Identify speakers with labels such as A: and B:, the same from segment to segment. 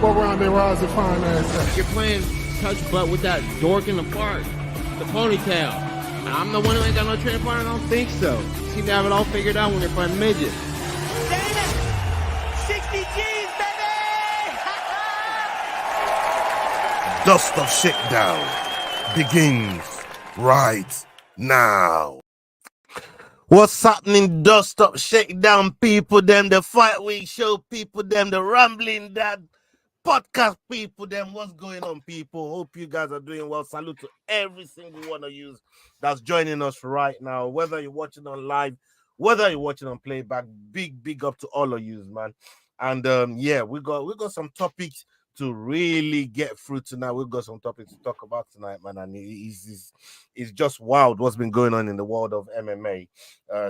A: Fuck around there, rise and fine ass.
B: You're playing touch butt with that dork in the park, the ponytail. I'm the one who ain't got no training partner. I don't think so. Seem to have it all figured out when they're fighting midgets.
C: Damn it! 60 G's, baby!
D: Dust of Shakedown begins right now. What's happening, Dust Up Shakedown people, them, the Fight Week show people, them, the Rambling Dad podcast people, them, what's going on, people? Hope you guys are doing well. Salute to every single one of you that's joining us right now, whether you're watching on live, whether you're watching on playback. Big up to all of you, man. And yeah, we got some topics to really get through tonight. We've got some topics to talk about tonight, man, and it's just wild what's been going on in the world of MMA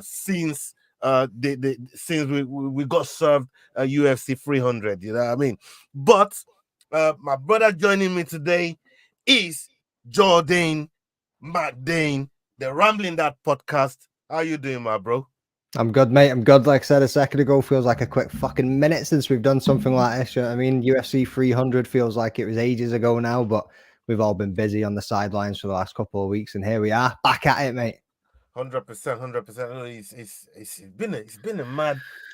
D: since we got served UFC 300, you know what I mean? But my brother joining me today is Jordan McDane, the Rambling That podcast. How you doing, my bro?
E: I'm good, mate. I'm good. Like I said a second ago, feels like a quick fucking minute since we've done something like this. You know what I mean? UFC 300 feels like it was ages ago now, but we've all been busy on the sidelines for the last couple of weeks, and here we are, back at it, mate.
D: 100%.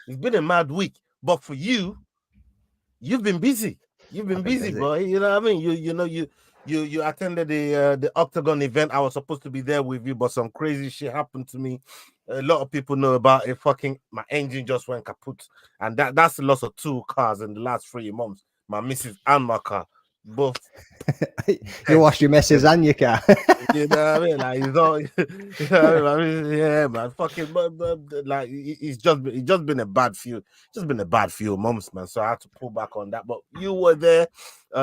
D: It's been a mad week. But for you, you've been busy. You've been busy, boy. You know what I mean? You attended the Octagon event. I was supposed to be there with you, but some crazy shit happened to me. A lot of people know about it. My engine just went kaput, and that's the loss of 2 cars in the last 3 months. My missus and my car, both.
E: You washed your missus and your car.
D: You know what I mean? Like, it's all, you know what I mean? Yeah, man. Fucking, but like, it's just been a bad few months, man. So I had to pull back on that. But you were there.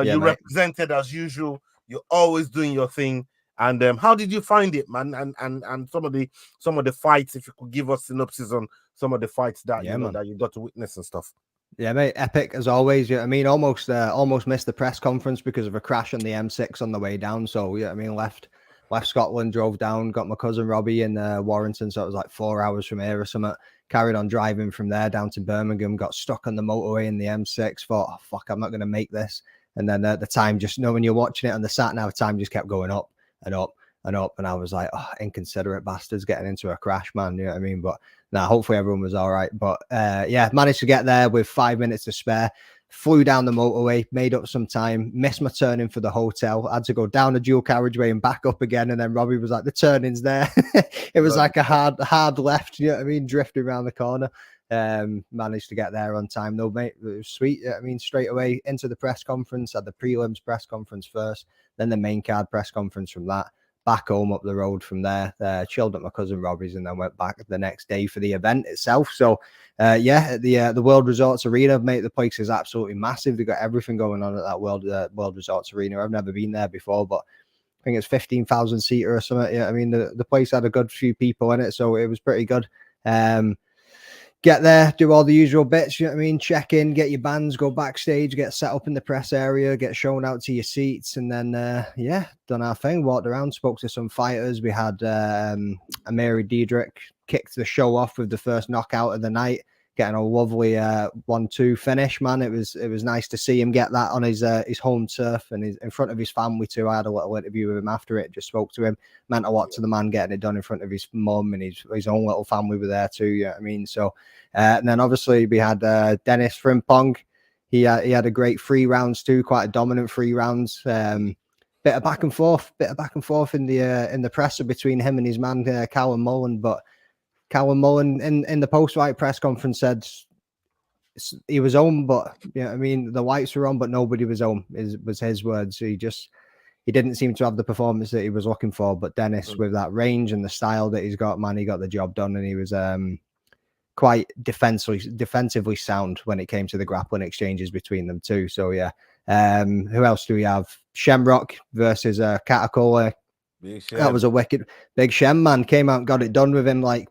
D: You represented as usual. You're always doing your thing. And how did you find it, man? And some of the fights, if you could give us synopsis on some of the fights that that you got to witness and stuff.
E: Yeah, mate, epic as always. Yeah, I mean, almost missed the press conference because of a crash on the M6 on the way down. So yeah, I mean, left Scotland, drove down, got my cousin Robbie in Warrington, so it was like 4 hours from here or something. Carried on driving from there down to Birmingham, got stuck on the motorway in the M6. Thought, oh, fuck, I'm not going to make this. And then the time just, when you're watching it on the sat nav, time just kept going up and up and up, and I was like, oh, inconsiderate bastards getting into a crash, man. You know what I mean? But hopefully everyone was all right. But yeah, managed to get there with 5 minutes to spare. Flew down the motorway, made up some time, missed my turning for the hotel. I had to go down a dual carriageway and back up again. And then Robbie was like, the turning's there. It was like a hard left, you know what I mean? Drifting around the corner. Managed to get there on time though, mate. It was sweet. I mean, straight away into the press conference, had the prelims press conference first, then the main card press conference from that. Back home up the road from there, chilled at my cousin Robbie's, and then went back the next day for the event itself. So yeah, the World Resorts Arena, mate, the place is absolutely massive. They got everything going on at that World Resorts Arena. I've never been there before, but I think it's 15,000 seater or something. Yeah, I mean, the place had a good few people in it, so it was pretty good. Get there, do all the usual bits, you know what I mean? Check in, get your bands, go backstage, get set up in the press area, get shown out to your seats, and then, yeah, done our thing, walked around, spoke to some fighters. We had Amiri Diedrich kicked the show off with the first knockout of the night, getting a lovely 1-2 finish, man. It was nice to see him get that on his home turf and in front of his family too. I had a little interview with him after it, just spoke to him, meant a lot to the man getting it done in front of his mum, and his own little family were there too, you know what I mean? So and then obviously we had Dennis Frimpong. He had a great 3 rounds too, quite a dominant 3 rounds. Bit of back and forth in the presser between him and his man Callum Mullen, but Callum Mullen in the post-fight press conference said he was home, but you know what I mean, the lights were on, but nobody was home, was his words. He didn't seem to have the performance that he was looking for. But Dennis, with that range and the style that he's got, man, he got the job done, and he was quite defensively sound when it came to the grappling exchanges between them too. So yeah, who else do we have? Shamrock versus Catacola. That was a wicked big Shem, man. Came out and got it done with him. Like,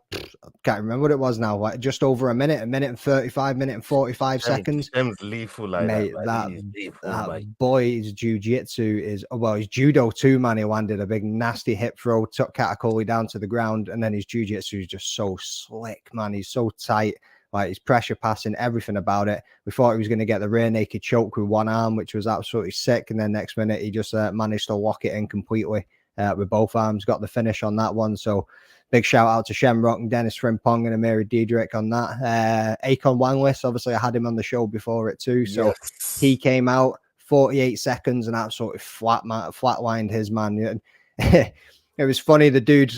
E: can't remember what it was now. Like just over a minute and 35, minute and 45 seconds.
D: Shem's lethal, like
E: mate.
D: That
E: boy's jiu-jitsu is his judo too, man. He landed a big nasty hip throw, took Katakoli down to the ground, and then his jiu-jitsu is just so slick, man. He's so tight. Like his pressure passing, everything about it. We thought he was going to get the rear naked choke with one arm, which was absolutely sick. And then next minute, he just managed to lock it in completely with both arms, got the finish on that one. So big shout out to Shamrock and Dennis Frimpong and Amiri Diedrich on that. Akon Wangless, obviously I had him on the show before it too. So he came out 48 seconds and absolutely flatlined his man. It was funny. The dude,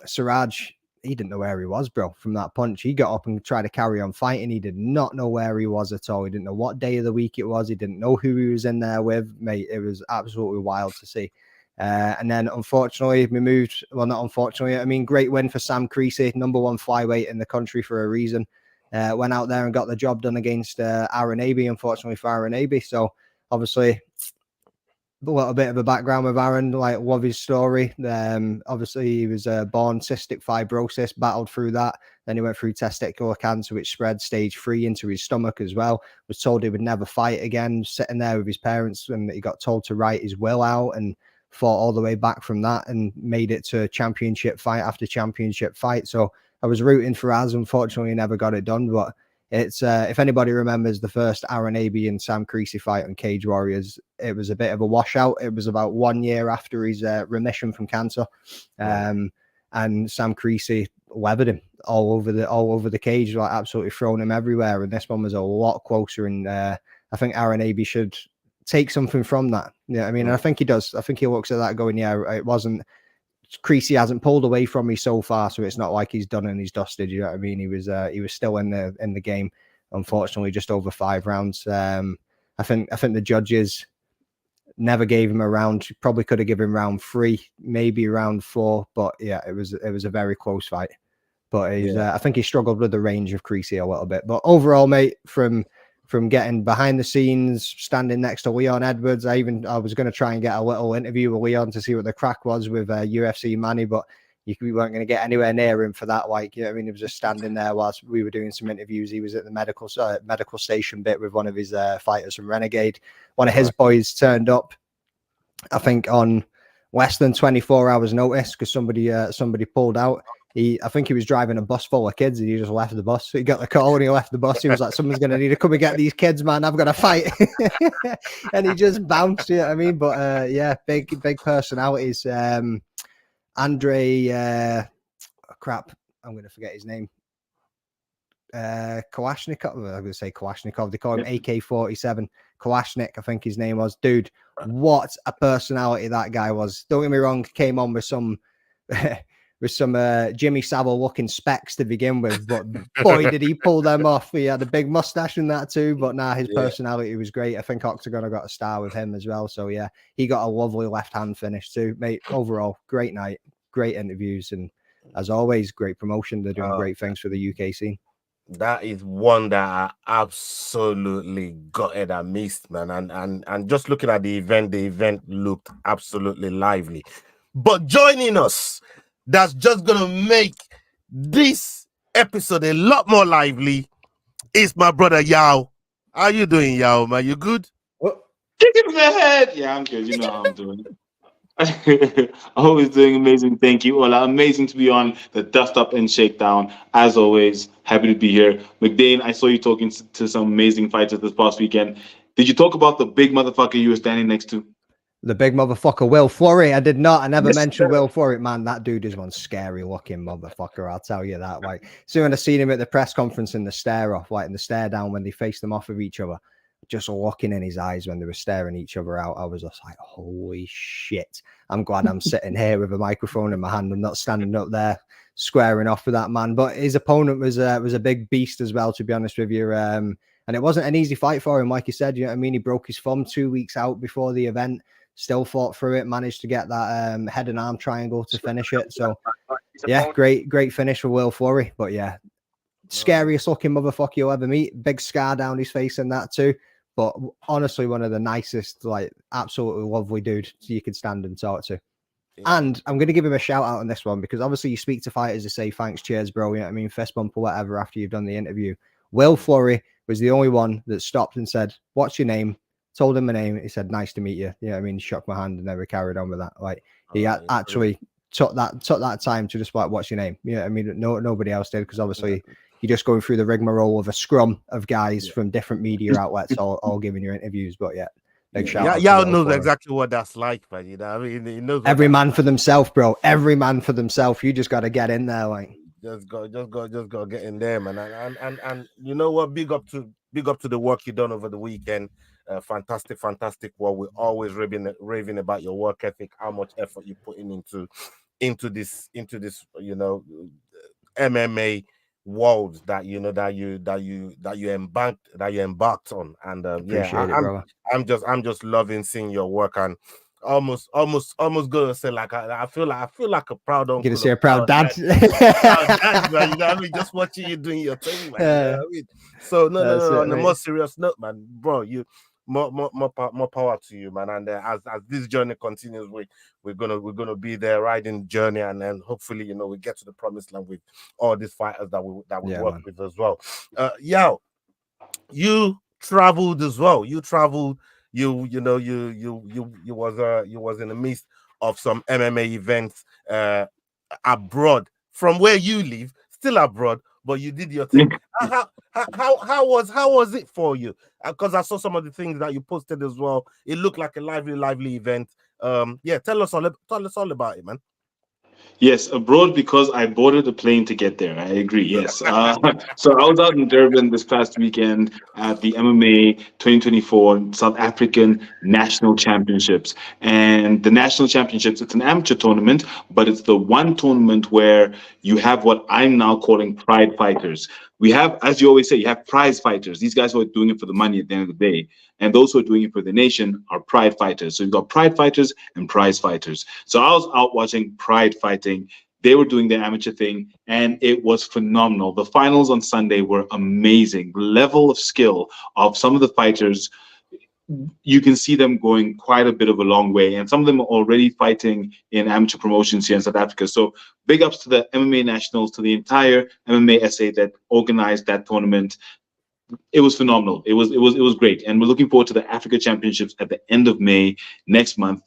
E: Siraj, he didn't know where he was, bro, from that punch. He got up and tried to carry on fighting. He did not know where he was at all. He didn't know what day of the week it was. He didn't know who he was in there with. Mate, it was absolutely wild to see. And then, unfortunately, we moved. Well, not unfortunately. I mean, great win for Sam Creasy, #1 flyweight in the country for a reason. Went out there and got the job done against Aaron Abbey, unfortunately for Aaron Abbey. So, obviously, a little bit of a background with Aaron, like love his story. Obviously, he was born cystic fibrosis, battled through that. Then he went through testicular cancer, which spread stage 3 into his stomach as well. Was told he would never fight again, sitting there with his parents, and he got told to write his will out and fought all the way back from that and made it to championship fight after championship fight. So I was rooting for Az. Unfortunately, never got it done, but it's if anybody remembers the first Aaron Abbey and Sam Creasy fight on Cage Warriors, it was a bit of a washout. It was about 1 year after his remission from cancer, and Sam Creasy levered him all over the cage, like absolutely thrown him everywhere. And this one was a lot closer, and I think Aaron Abbey should take something from that. Yeah, I mean, and I think he does. I think he looks at that going, yeah, it wasn't. Creasy hasn't pulled away from me so far, so it's not like he's done and he's dusted. You know what I mean? He was still in the game. Unfortunately, just over 5 rounds. I think the judges never gave him a round. Probably could have given him round 3, maybe round 4. But yeah, it was a very close fight. But I think he struggled with the range of Creasy a little bit. But overall, mate, from getting behind the scenes, standing next to Leon Edwards. I was going to try and get a little interview with Leon to see what the crack was with UFC Manny, but we weren't going to get anywhere near him for that. Like, you know what I mean? He was just standing there whilst we were doing some interviews. He was at the medical station bit with one of his fighters from Renegade. One of his boys turned up, I think, on less than 24 hours notice because somebody pulled out. I think he was driving a bus full of kids and he just left the bus. So he got the call and he left the bus. He was like, someone's going to need to come and get these kids, man. I've got to fight. And he just bounced, you know what I mean? But yeah, big personalities. Andre, crap, I'm going to forget his name. Kalashnikov. I'm going to say Kalashnikov. They call him AK-47. Kalashnik, I think his name was. Dude, what a personality that guy was. Don't get me wrong, came on with some... with some Jimmy Savile looking specs to begin with, but boy, did he pull them off. He had a big mustache and that too, but his personality was great. I think Octagon got a star with him as well. So yeah, he got a lovely left hand finish too, mate. Overall, great night, great interviews, and as always, great promotion. They're doing great things for the UK scene.
D: That is one that I absolutely gutted I missed, man. And just looking at the event looked absolutely lively. But joining us, that's just gonna make this episode a lot more lively, is my brother Yao. How you doing, Yao, man? You good?
F: Kick it in the head. Yeah, I'm good. You know how I'm doing. Always doing amazing. Thank you, Ola. Amazing to be on the Dust Up and Shakedown. As always, happy to be here. McDane, I saw you talking to some amazing fighters this past weekend. Did you talk about the big motherfucker you were standing next to?
E: The big motherfucker, Will Flurry. I did not. I never mentioned Will Flurry. Man, that dude is one scary looking motherfucker. I'll tell you that. Like, so when I seen him at the press conference in the stare off, like in the stare down when they faced them off of each other, just looking in his eyes when they were staring each other out, I was just like, holy shit. I'm glad I'm sitting here with a microphone in my hand and not standing up there squaring off with that man. But his opponent was a big beast as well, to be honest with you. And it wasn't an easy fight for him. Like you said, you know what I mean? He broke his thumb 2 weeks out before the event. Still fought through it, managed to get that head and arm triangle to finish it. So, yeah, great finish for Will Flurry. But, yeah, scariest looking motherfucker you'll ever meet. Big scar down his face and that too. But honestly, one of the nicest, like, absolutely lovely dude you could stand and talk to. Yeah. And I'm going to give him a shout out on this one because obviously you speak to fighters to say, thanks, cheers, bro. You know what I mean? Fist bump or whatever after you've done the interview. Will Flurry was the only one that stopped and said, what's your name? Told him my name. He said, nice to meet you. Yeah, I mean, he shook my hand and never carried on with that. Like, he actually took that time to just like, what's your name? Yeah, I mean, nobody else did because obviously you're just going through the rigmarole of a scrum of guys from different media outlets all giving you interviews. But yeah, big shout out.
D: Y'all knows exactly what that's like, man. You know, I mean, he knows
E: every man for themselves, bro. Every man for themselves. You just got to get in there, like.
D: Just go get in there, man. And you know what? Big up to the work you done over the weekend. Fantastic work. We're always raving about your work ethic, how much effort you're putting into this, you know, MMA world that you embarked on. And I'm just loving seeing your work, and almost gonna say like I feel like a proud uncle.
E: Gonna say a proud dad.
D: Proud dad, man. You know what I mean? Just watching you doing your thing, man. You know what I mean? So no. On a more serious note, man, bro, you more power to you, man. And as this journey continues, we're gonna be there riding journey, and then hopefully, you know, we get to the promised land with all these fighters that we work with as well. You traveled as well. You traveled. You was in the midst of some MMA events abroad from where you live, still abroad, but you did your thing. How was it for you? Because I saw some of the things that you posted as well. It looked like a lively event. Tell us all about it, man.
F: Yes, abroad because I boarded a plane to get there. I agree. Yes. So I was out in Durban this past weekend at the MMA 2024 South African National Championships. And the National Championships, it's an amateur tournament, but it's the one tournament where you have what I'm now calling pride fighters. We have, as you always say, you have prize fighters. These guys who are doing it for the money at the end of the day. And those who are doing it for the nation are pride fighters. So you've got pride fighters and prize fighters. So I was out watching pride fighting. They were doing their amateur thing, and it was phenomenal. The finals on Sunday were amazing. The level of skill of some of the fighters, you can see them going quite a bit of a long way. And some of them are already fighting in amateur promotions here in South Africa. So big ups to the MMA Nationals, to the entire MMA SA that organized that tournament. It was phenomenal. It was great. And we're looking forward to the Africa Championships at the end of May next month.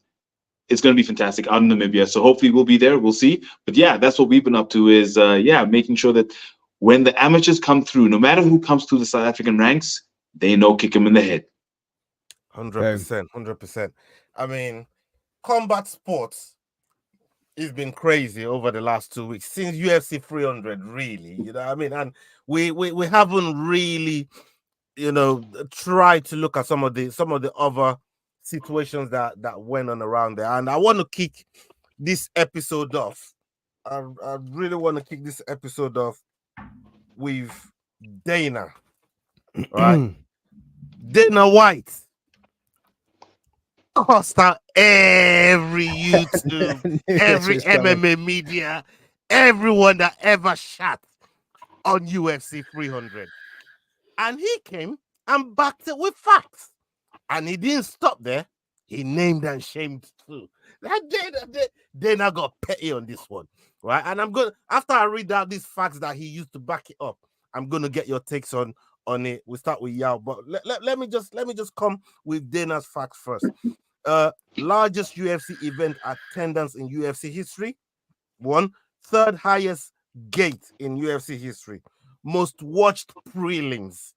F: It's going to be fantastic out in Namibia. So hopefully we'll be there. We'll see. But yeah, that's what we've been up to is, making sure that when the amateurs come through, no matter who comes through the South African ranks, they know kick them in the head.
D: 100%. I mean, combat sports has been crazy over the last 2 weeks since UFC 300, really. You know what I mean? And we haven't really, you know, tried to look at some of the other situations that went on around there. And I want to kick this episode off. I really want to kick this episode off with Dana, right? Dana White cost out every YouTube, every MMA media, everyone that ever shot on UFC 300. And he came and backed it with facts. And he didn't stop there. He named and shamed too. Dana got petty on this one, right? And I'm going to, after I read out these facts that he used to back it up, I'm going to get your takes on it. We'll start with Yao, but let me just come with Dana's facts first. Largest UFC event attendance in UFC history. 1. Third highest gate in UFC history. Most watched prelims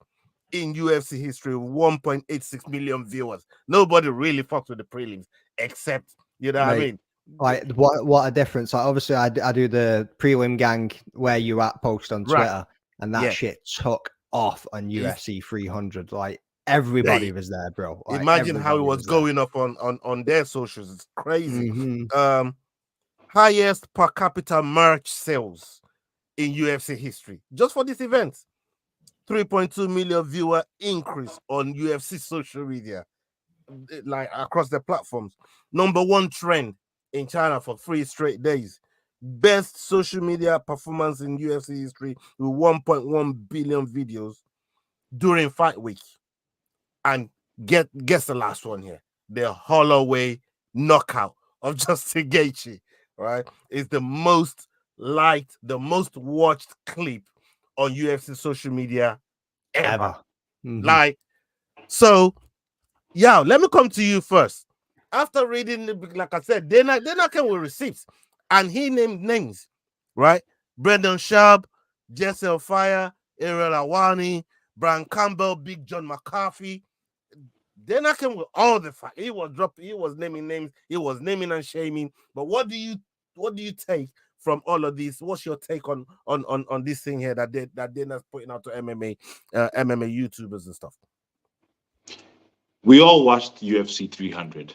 D: in UFC history, 1.86 million viewers. Nobody really fucks with the prelims, except, you know what I mean?
E: Like, what a difference. Like, obviously, I do the prelim gang where you at post on Twitter, and that shit took off on UFC 300. Like, everybody was there, bro. Like,
D: imagine how it was going up on their socials. It's crazy. Highest per capita merch sales in UFC history, just for this event. 3.2 million viewer increase on UFC social media, like across the platforms. Number 1 trend in China for 3 straight days. Best social media performance in UFC history with 1.1 billion videos during fight week. And guess the last one here. The Holloway knockout of Justin Gaethje, right? Is the most liked, the most watched clip on UFC social media ever. Like, so, let me come to you first. After reading the book, like I said, Dana came with receipts, and he named names, right? Brendan Schaub, Jesse Fire, Ariel Awani, Brian Campbell, Big John McCarthy. Dana came with all the fight. He was dropping, he was naming names, he was naming and shaming. But what do you take from all of this? What's your take on this thing here that Dana's putting out to MMA YouTubers and stuff?
F: We all watched UFC 300.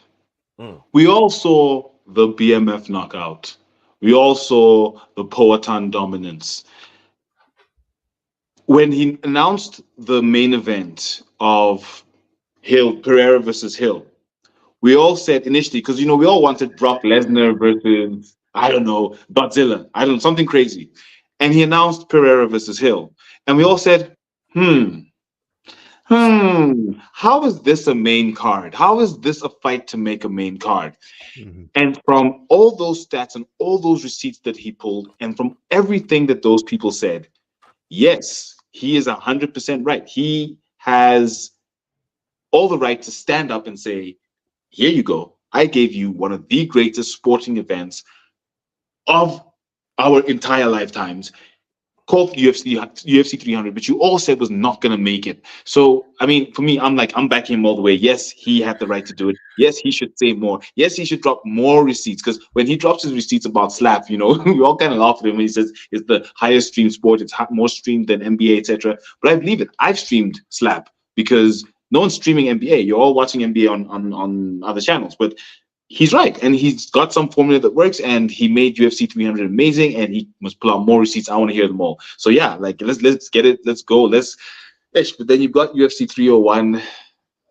F: We all saw the BMF knockout. We all saw the Powhatan dominance. When he announced the main event of Pereira versus Hill, we all said initially, because we all wanted Brock Lesnar versus, I don't know, Godzilla, something crazy. And he announced Pereira versus Hill. And we all said, how is this a main card? How is this a fight to make a main card? And from all those stats and all those receipts that he pulled, and from everything that those people said, yes, he is 100% right. He has all the right to stand up and say, here you go. I gave you one of the greatest sporting events of our entire lifetimes, called UFC 300, but you all said was not going to make it. So, I mean, for me, I'm backing him all the way. Yes, he had the right to do it. Yes, he should say more. Yes, he should drop more receipts, because when he drops his receipts about Slap, we all kind of laugh at him when he says it's the highest streamed sport, it's more streamed than NBA, etc. But I believe it. I've streamed Slap because no one's streaming NBA. You're all watching NBA on other channels. But he's right, and he's got some formula that works, and he made UFC 300 amazing, and he must pull out more receipts. I want to hear them all. So yeah, let's get it. Let's go. But then you've got UFC 301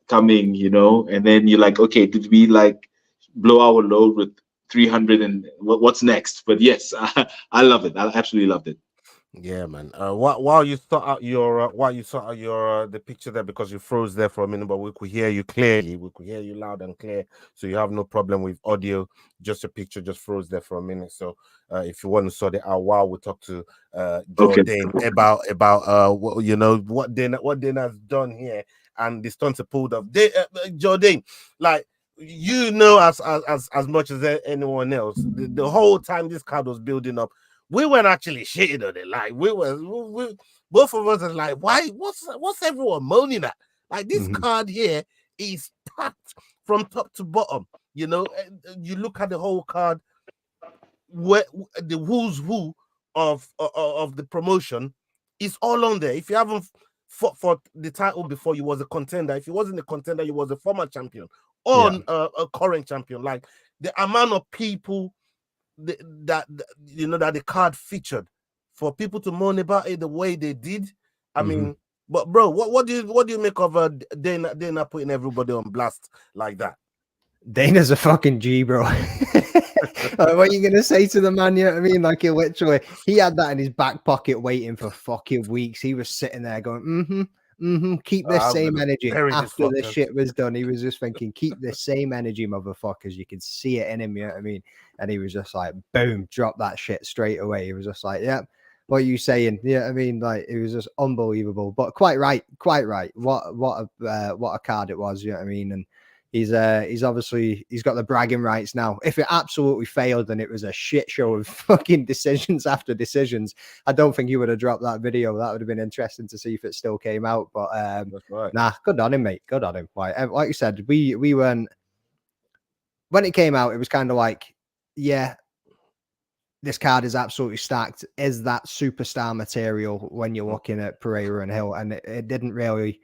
F: coming, and then you're like, okay, did we blow our load with 300 and what's next? But yes, I love it. I absolutely loved it.
D: Yeah, man. While you sort out your the picture there, because you froze there for a minute, but we could hear you clearly. We could hear you loud and clear, so you have no problem with audio. Just a picture just froze there for a minute. So if you want to sort it out while we talk to Jordan about what Dana's done here and the stunts he pulled off. Jordan, as much as anyone else, the whole time this card was building up, we weren't actually shitting on it. Like we both of us are like, why? What's everyone moaning at? Like this card here is packed from top to bottom. You look at the whole card, where the who's who of the promotion is all on there. If you haven't fought for the title before, you was a contender. If you wasn't a contender, you was a former champion or a current champion. Like the amount of people that the card featured, for people to moan about it the way they did. I mean, but bro, what do you make of Dana putting everybody on blast like that?
E: Dana's a fucking G, bro. What are you gonna say to the man? You know what I mean? Like, he had that in his back pocket waiting for fucking weeks. He was sitting there going, keep this same energy. After the shit was done, he was just thinking, keep this same energy, motherfuckers. You could see it in him, you know what I mean? And he was just like, boom, drop that shit straight away. He was just like, yeah, what are you saying? Yeah, I mean, like, it was just unbelievable. But quite right. What a card it was, you know what I mean? And he's obviously, he's got the bragging rights now. If it absolutely failed and it was a shit show of fucking decisions after decisions, I don't think he would have dropped that video. That would have been interesting to see if it still came out. But
D: that's right.
E: Nah, good on him, mate. Good on him. Like you said, we weren't, when it came out, it was kind of like, yeah, this card is absolutely stacked. Is that superstar material when you're looking at Pereira and Hill? And it didn't really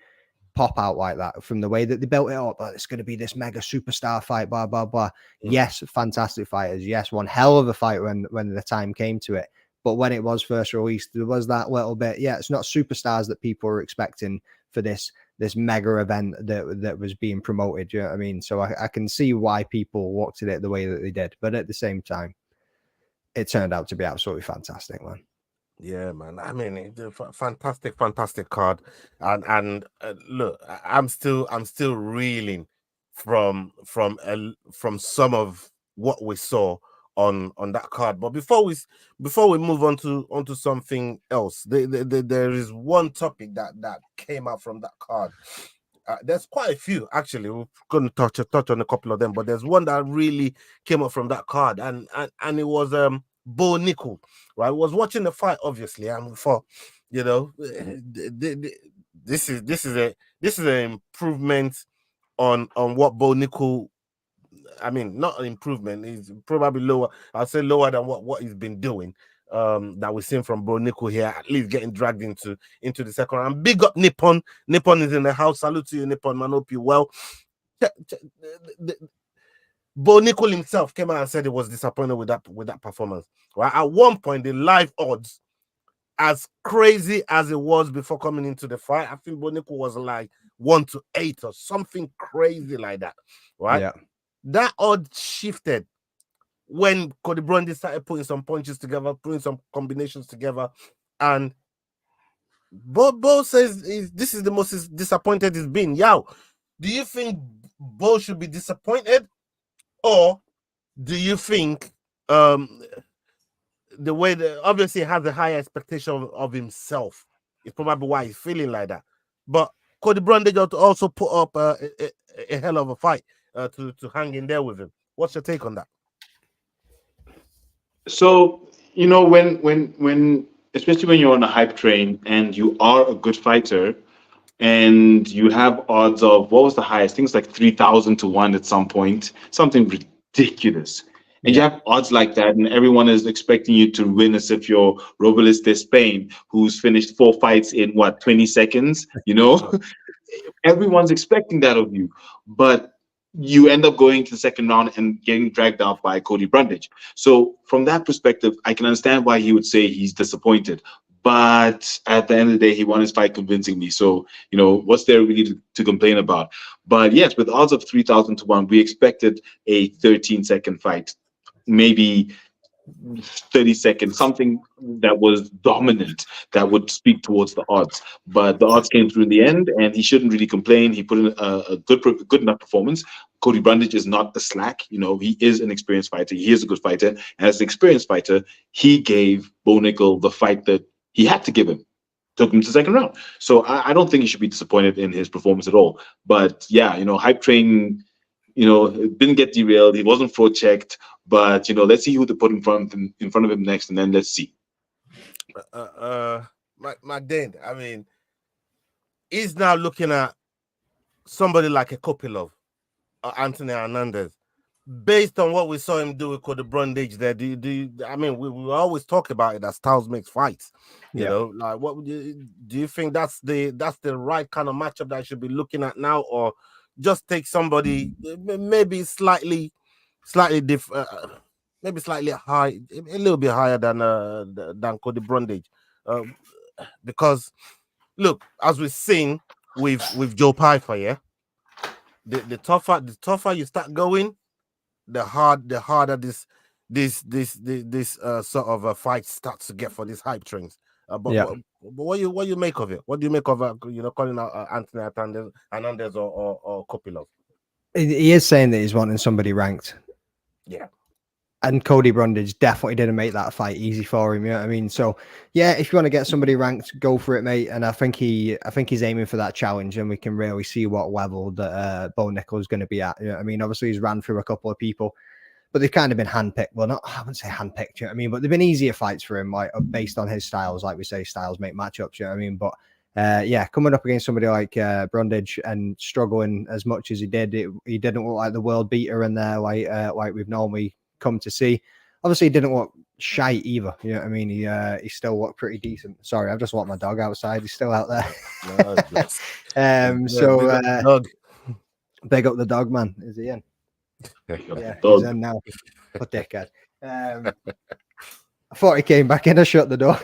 E: pop out like that from the way that they built it up. But it's going to be this mega superstar fight, blah, blah, blah. Yes, fantastic fighters. Yes, one hell of a fight when the time came to it. But when it was first released, there was that little bit, it's not superstars that people were expecting for this mega event that was being promoted. You know what I mean? So I can see why people looked at it the way that they did. But at the same time, it turned out to be absolutely fantastic, man.
D: Yeah, man. I mean, it's a fantastic card, and look, I'm still reeling from some of what we saw on that card. But before we move on to something else, there is one topic that came out from that card. There's quite a few actually. We're going to touch on a couple of them, but there's one that really came up from that card, and it was Bo Nickel. Right, I was watching the fight obviously, and we thought, You know, this is an improvement on what Bo Nickel. I mean, not an improvement. He's probably lower. I'll say lower than what he's been doing. That we've seen from Bo Nickel here, at least getting dragged into the second round. Big up Nippon. Nippon is in the house. Salute to you, Nippon. Man, hope you well. Bo Nickel himself came out and said he was disappointed with that performance. Right? At one point, the live odds, as crazy as it was before coming into the fight, I think Bo Nickel was like 1-8 or something crazy like that. Right?
E: Yeah.
D: That odd shifted when Cody Brundy started putting some punches together, putting some combinations together, and Bo says this is the most disappointed he's been. Yow, do you think Bo should be disappointed, or do you think the way that obviously has a high expectation of himself is probably why he's feeling like that? But Cody Brundy also put up a hell of a fight to hang in there with him. What's your take on that?
F: So, when especially when you're on a hype train and you are a good fighter and you have odds of, what was the highest? Things like 3,000 to 1 at some point, something ridiculous. And you have odds like that, and everyone is expecting you to win as if you're Robles de Spain, who's finished 4 fights in 20 seconds, Everyone's expecting that of you. But you end up going to the second round and getting dragged out by Cody Brundage. So from that perspective, I can understand why he would say he's disappointed. But at the end of the day, he won his fight convincingly. So, what's there really to complain about? But yes, with odds of 3,000 to 1, we expected a 13-second fight, maybe 30 seconds, something that was dominant, that would speak towards the odds. But the odds came through in the end, and he shouldn't really complain. He put in a good enough performance. Cody Brundage is not a slack. He is an experienced fighter. He is a good fighter. And as an experienced fighter, he gave Bo Nickel the fight that he had to give him. Took him to the second round. So I don't think he should be disappointed in his performance at all. But yeah, hype train, didn't get derailed. He wasn't fraud checked. But let's see who to put in front of him next, and then let's see.
D: McDade, I mean, he's now looking at somebody like a Kopilov or Anthony Hernandez. Based on what we saw him do with Cody Brundage there, I mean, we always talk about it as styles makes fights. You know, like do you think that's the right kind of matchup that I should be looking at now, or just take somebody maybe slightly different, maybe slightly high, a little bit higher than Cody Brundage, because look, as we've seen with Joe Pyfer, yeah, the tougher you start going, the harder this sort of a fight starts to get for these hype trains. But what you make of it? What do you make of calling out Anthony Hernandez or Kopilov?
E: He is saying that he's wanting somebody ranked.
D: Yeah.
E: And Cody Brundage definitely didn't make that fight easy for him. You know what I mean? So yeah, if you want to get somebody ranked, go for it, mate. And I think he's aiming for that challenge, and we can really see what level that Bo Nickel is going to be at. You know what I mean? Obviously, he's ran through a couple of people, but they've kind of been handpicked. Well, I wouldn't say handpicked. You know what I mean? But they've been easier fights for him, like based on his styles. Like we say, styles make matchups. You know what I mean? But yeah, coming up against somebody like Brundage and struggling as much as he did, he didn't look like the world beater in there, like we've normally come to see. Obviously, he didn't look shite either. You know what I mean? He still looked pretty decent. Sorry, I've just walked my dog outside. He's still out there. Big up the dog, man. Is he in? Yeah, he's in now. What dickhead. I thought he came back in. I shut the door.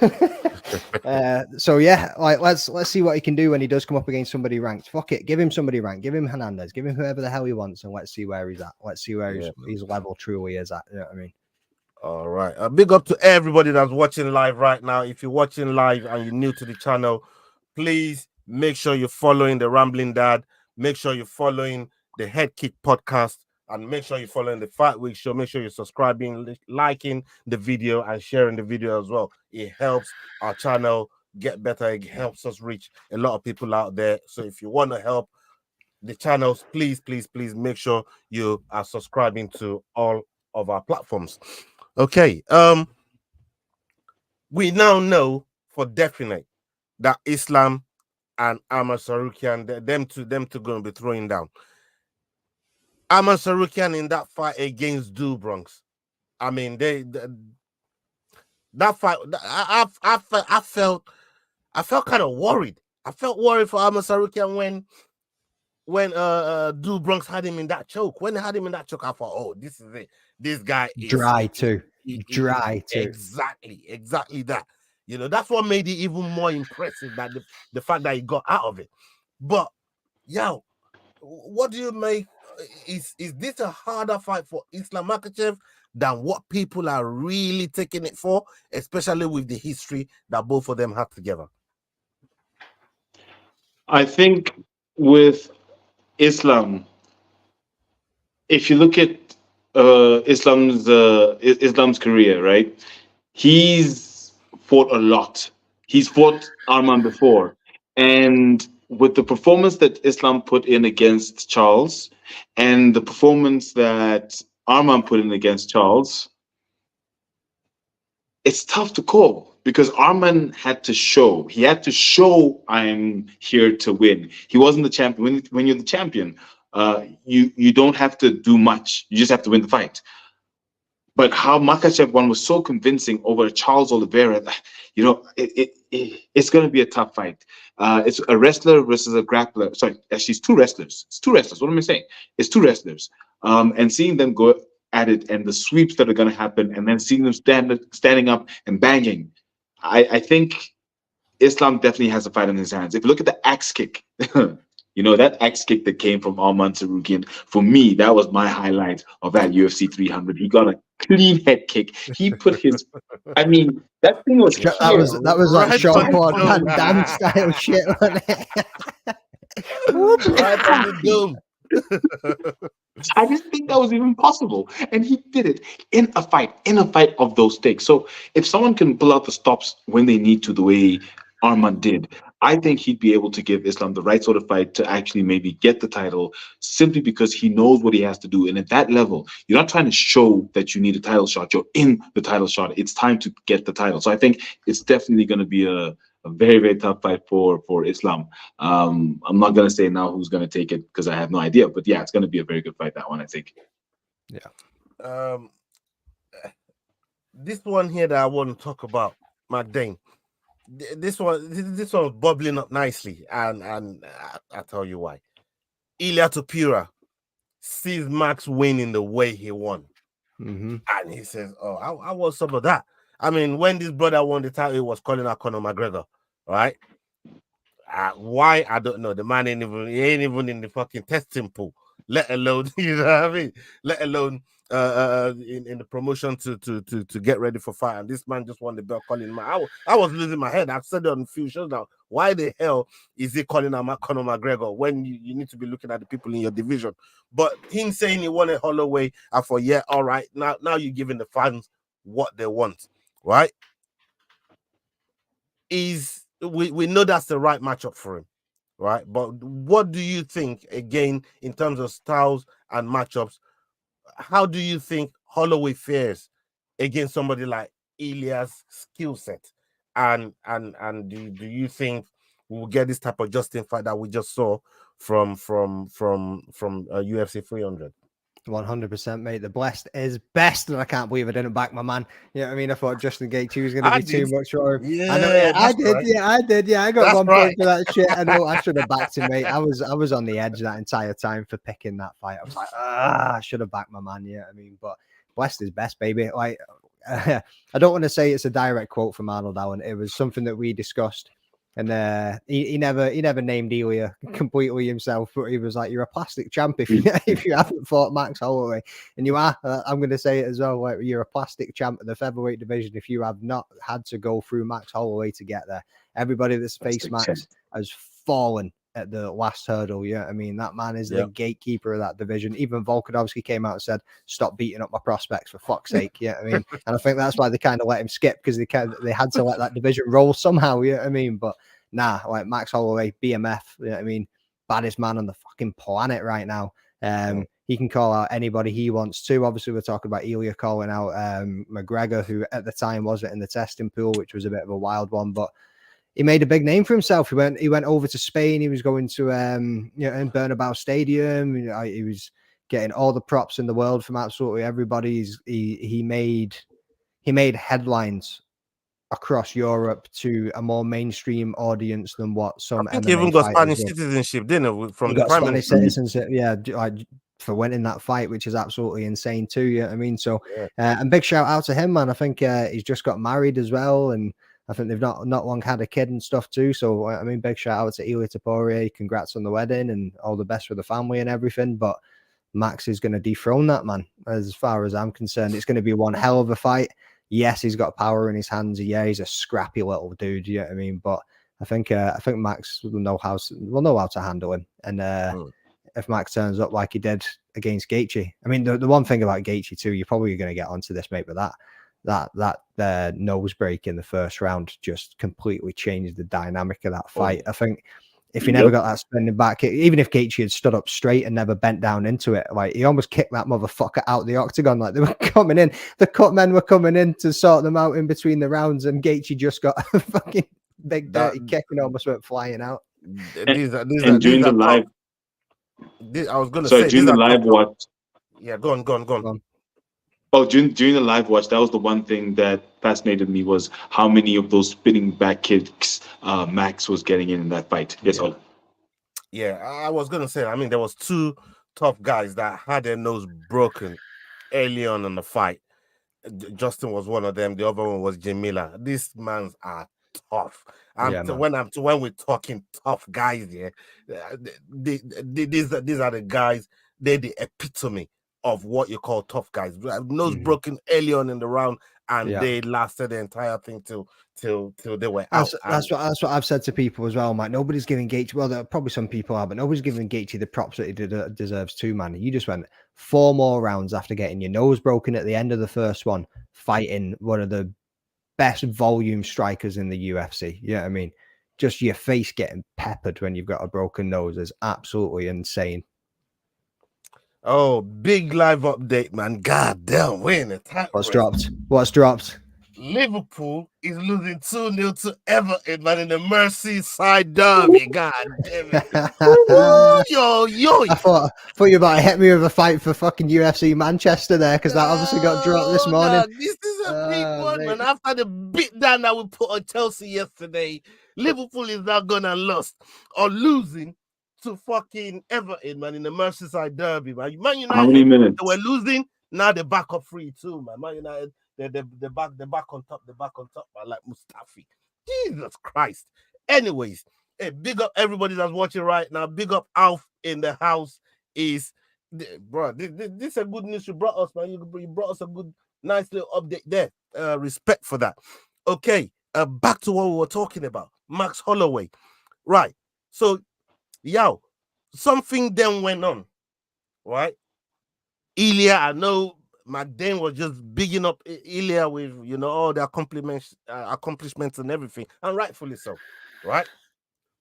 E: So yeah, like let's see what he can do when he does come up against somebody ranked. Fuck it, give him somebody ranked. Give him Hernandez. Give him whoever the hell he wants, and let's see where he's at. Let's see where his level truly is at. You know what I mean?
D: All right. Big up to everybody that's watching live right now. If you're watching live and you're new to the channel, please make sure you're following the Rambling Dad. Make sure you're following the Head Kick podcast. And make sure you're following the Fight Week show. Make sure you're subscribing, liking the video, and sharing the video as well. It helps our channel get better. It helps us reach a lot of people out there. So if you want to help the channels, please make sure you are subscribing to all of our platforms. Okay. We now know for definite that Islam and Arman Tsarukyan, them two going to be throwing down. Arman Tsarukyan in that fight against Do Bronx. I mean, that fight. I felt kind of worried. I felt worried for Arman Tsarukyan when Do Bronx had him in that choke. When they had him in that choke, I thought, oh, this is it. This guy is
E: dry too.
D: Exactly that. You know, that's what made it even more impressive, that the fact that he got out of it. But yo, what do you make? Is this a harder fight for Islam Makhachev than what people are really taking it for, especially with the history that both of them have together?
F: I think with Islam, if you look at Islam's career, right? He's fought a lot. He's fought Arman before, and with the performance that Islam put in against Charles, and the performance that Arman put in against Charles, it's tough to call because Arman had to show. He had to show I'm here to win. He wasn't the champion. When you're the champion, you don't have to do much. You just have to win the fight. But how Makhachev won was so convincing over Charles Oliveira. You know, it's going to be a tough fight. It's a wrestler versus a grappler. Sorry, actually, it's two wrestlers. It's two wrestlers. What am I saying? It's two wrestlers. And seeing them go at it and the sweeps that are going to happen, and then seeing them standing up and banging, I think Islam definitely has a fight in his hands. If you look at the axe kick, you know, that axe kick that came from Arman Tsarukyan, for me, that was my highlight of that UFC 300. He got a clean head kick. He put his, I mean, that thing was
E: that was like Sean Van Damme style shit, wasn't it?
D: Right on the dome.
F: I didn't think that was even possible, and he did it in a fight of those stakes. So if someone can pull out the stops when they need to, the way Arman did, I think he'd be able to give Islam the right sort of fight to actually maybe get the title, simply because he knows what he has to do. And at that level, you're not trying to show that you need a title shot. You're in the title shot. It's time to get the title. So I think it's definitely going to be a very, very tough fight for Islam. I'm not going to say now who's going to take it because I have no idea. But yeah, it's going to be a very good fight, that one, I think.
D: Yeah. This one here that I want to talk about, my Dane. This one was bubbling up nicely, and I tell you why. Ilia Topuria sees Max winning the way he won, and he says, "Oh, I want some of that." I mean, when this brother won the title, he was calling out Conor McGregor, right? Why? I don't know. The man ain't even in the fucking testing pool, let alone, you know what I mean? Let alone in the promotion to get ready for fight. And this man just won the belt, calling him out. I was losing my head. I've said it on a few shows now. Why the hell is he calling out Conor McGregor when you need to be looking at the people in your division? But him saying he wanted Holloway, I thought, yeah, all right. Now you're giving the fans what they want, right? We know that's the right matchup for him, right? But what do you think, again, in terms of styles and matchups? How do you think Holloway fares against somebody like Ilia's skill set? And do you think we'll get this type of Justin fight that we just saw from UFC 300?
E: 100%, mate. The blessed is best, and I can't believe I didn't back my man. You know what I mean? I thought Justin Gaethje was going to be too much for him.
D: Yeah,
E: I know. I did.
D: right.
E: Yeah, I did. Yeah, I got
D: That's
E: one
D: right.
E: point for that shit. I know. I should have backed him, mate. I was on the edge that entire time for picking that fight. I was like, I should have backed my man. Yeah, I mean, but blessed is best, baby. Like, I don't want to say it's a direct quote from Arnold Allen. It was something that we discussed. And he never named Ilia completely himself, but he was like, "You're a plastic champ if you haven't fought Max Holloway, and you are." I'm going to say it as well. Like, you're a plastic champ of the featherweight division if you have not had to go through Max Holloway to get there. Everybody that's faced Max has fallen at the last hurdle. Yeah, I mean, that man is the gatekeeper of that division. Even Volkanovski came out and said, "Stop beating up my prospects, for fuck's sake." Yeah, I mean, and I think that's why they kind of let him skip, because they had to let that division roll somehow. Yeah, I mean, but nah, like Max Holloway, BMF. Yeah, I mean, baddest man on the fucking planet right now. He can call out anybody he wants to. Obviously, we're talking about Ilia calling out McGregor, who at the time wasn't in the testing pool, which was a bit of a wild one, but he made a big name for himself. He went over to Spain. He was going to in Bernabeu Stadium. He was getting all the props in the world from absolutely everybody. He made headlines across Europe to a more mainstream audience than what some
D: I think
E: MMA
D: he even got
E: fighters
D: Spanish
E: would.
D: citizenship, didn't he? From
E: He
D: the
E: got
D: Prime
E: Spanish
D: Minister.
E: citizenship, like for winning that fight, which is absolutely insane too. Yeah, I mean, so
D: Yeah.
E: and big shout out to him, man. I think he's just got married as well, and I think they've not long had a kid and stuff too. So I mean, big shout out to Ilia Topuria. Congrats on the wedding and all the best for the family and everything. But Max is going to dethrone that man, as far as I'm concerned. It's going to be one hell of a fight. Yes, he's got power in his hands. Yeah, he's a scrappy little dude. You know what I mean? But I think Max will know how to handle him. And if Max turns up like he did against Gaethje, I mean, the one thing about Gaethje too, you're probably going to get onto this, mate, but that nose break in the first round just completely changed the dynamic of that fight. I think if he never got that spinning back, even if Gaethje had stood up straight and never bent down into it, like he almost kicked that motherfucker out the octagon. Like they were coming in, the cut men were coming in to sort them out in between the rounds, and Gaethje just got a fucking big dirty kick and almost went flying out.
F: During the live,
D: I was going to say
F: during the live watch.
D: Yeah, go on.
F: Oh, during the live watch, that was the one thing that fascinated me, was how many of those spinning back kicks Max was getting in that fight. Yes, Ola.
D: Yeah, I was going to say, I mean, there was two tough guys that had their nose broken early on in the fight. Justin was one of them. The other one was Jamila. These mans are tough. When we're talking tough guys here, these are the guys. They're the epitome of what you call tough guys. Nose broken early on in the round, and they lasted the entire thing till they were out.
E: That's what I've said to people as well, Mike. Nobody's giving Gaethje. Well, there are probably some people are, but nobody's giving Gaethje the props that he deserves too, man. You just went 4 more rounds after getting your nose broken at the end of the first one, fighting one of the best volume strikers in the UFC. You know what I mean? Just your face getting peppered when you've got a broken nose is absolutely insane.
D: Oh, big live update, man. God damn, we're in the tight race.
E: What's dropped? Liverpool
D: is losing 2-0 to Everton, man, in the Merseyside derby. God damn it. Yo.
E: I thought you were about to hit me with a fight for fucking UFC Manchester there, because that obviously got dropped this morning.
D: No, this is a big one, man. After the beatdown that we put on Chelsea yesterday, Liverpool is now gonna losing to fucking Everton, man, in the Merseyside derby, man. Man United,
F: how many minutes?
D: They were losing, now they're back up 3-2, man. Man United, they're back on top, man, like Mustafi. Jesus Christ. Anyways, hey, big up everybody that's watching right now. Big up Alf in the house. This is a good news you brought us, man. You brought us a good, nice little update there. Respect for that. Okay, back to what we were talking about. Max Holloway. Right. So, something then went on, right? Ilia, I know McDane was just bigging up Ilia with, all the accomplishments and everything, and rightfully so, right?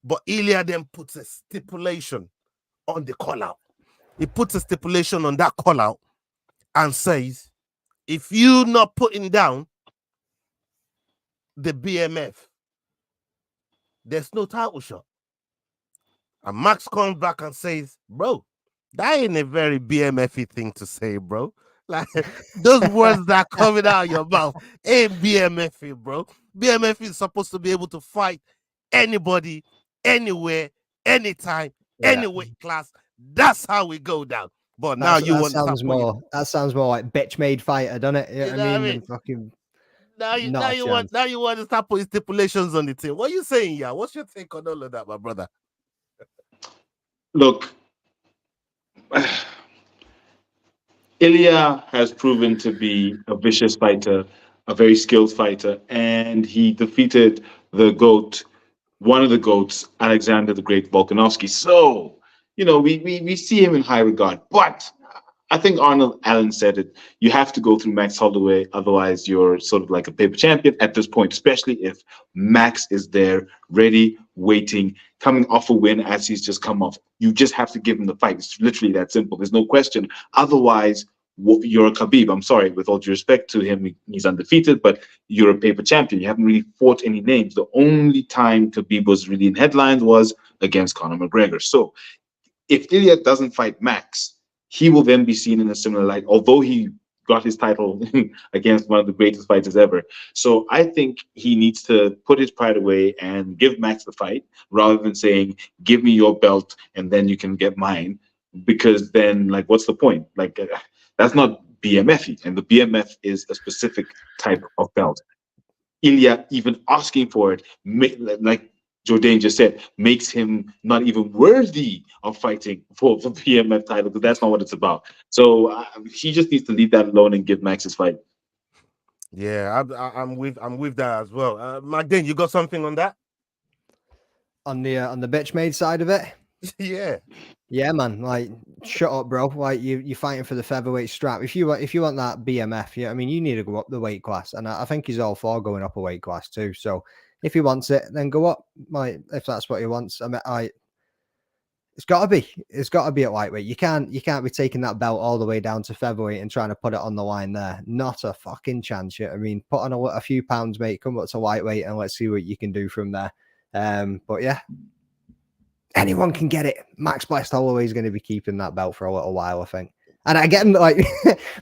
D: But Ilia then puts a stipulation on the call-out. He puts a stipulation on that call-out and says, if you're not putting down the BMF, there's no title shot. And Max comes back and says, bro, that ain't a very BMF-y thing to say, bro. Like, those words that are coming out of your mouth ain't BMF-y, bro. BMF is supposed to be able to fight anybody, anywhere, anytime, any weight class. That's how we go down. But now that
E: sounds more like bitch-made fighter, doesn't it? You know what I mean? Fucking...
D: Now you want to start putting stipulations on the team. What are you saying, yeah? What's your take on all of that, my brother?
F: Look, Ilia has proven to be a vicious fighter, a very skilled fighter, and he defeated the GOAT, one of the GOATs, Alexander the Great Volkanovski. So, we see him in high regard. But I think Arnold Allen said it. You have to go through Max Holloway, otherwise you're sort of like a paper champion at this point, especially if Max is there, ready, waiting, coming off a win as he's just come off. You just have to give him the fight. It's literally that simple. There's no question. Otherwise, You're a Khabib. I'm sorry, with all due respect to him, he's undefeated, but you're a paper champion. You haven't really fought any names. The only time Khabib was really in headlines was against Conor McGregor. So if Ilia doesn't fight Max, he will then be seen in a similar light, although he got his title against one of the greatest fighters ever. So I think he needs to put his pride away and give Max the fight rather than saying, give me your belt and then you can get mine. Because then, like, what's the point? Like, that's not BMF, and the BMF is a specific type of belt. Ilia even asking for it, like Jordan just said, makes him not even worthy of fighting for the BMF title, because that's not what it's about. So he just needs to leave that alone and give Max his fight.
D: Yeah, I'm with that as well. Magdane, you got something on that?
E: On the bitch made side of it?
D: Yeah.
E: Yeah, man. Like, shut up, bro. Like, you're fighting for the featherweight strap. If you want that BMF, yeah, I mean, you need to go up the weight class, and I think he's all for going up a weight class too. So if he wants it, then go up. Like, if that's what he wants. I mean, it's got to be at lightweight. You can't be taking that belt all the way down to featherweight and trying to put it on the line there. Not a fucking chance. I mean, put on a few pounds, mate. Come up to lightweight and let's see what you can do from there. But yeah. Anyone can get it. Max Blessed Holloway is going to be keeping that belt for a little while, I think. And again, like,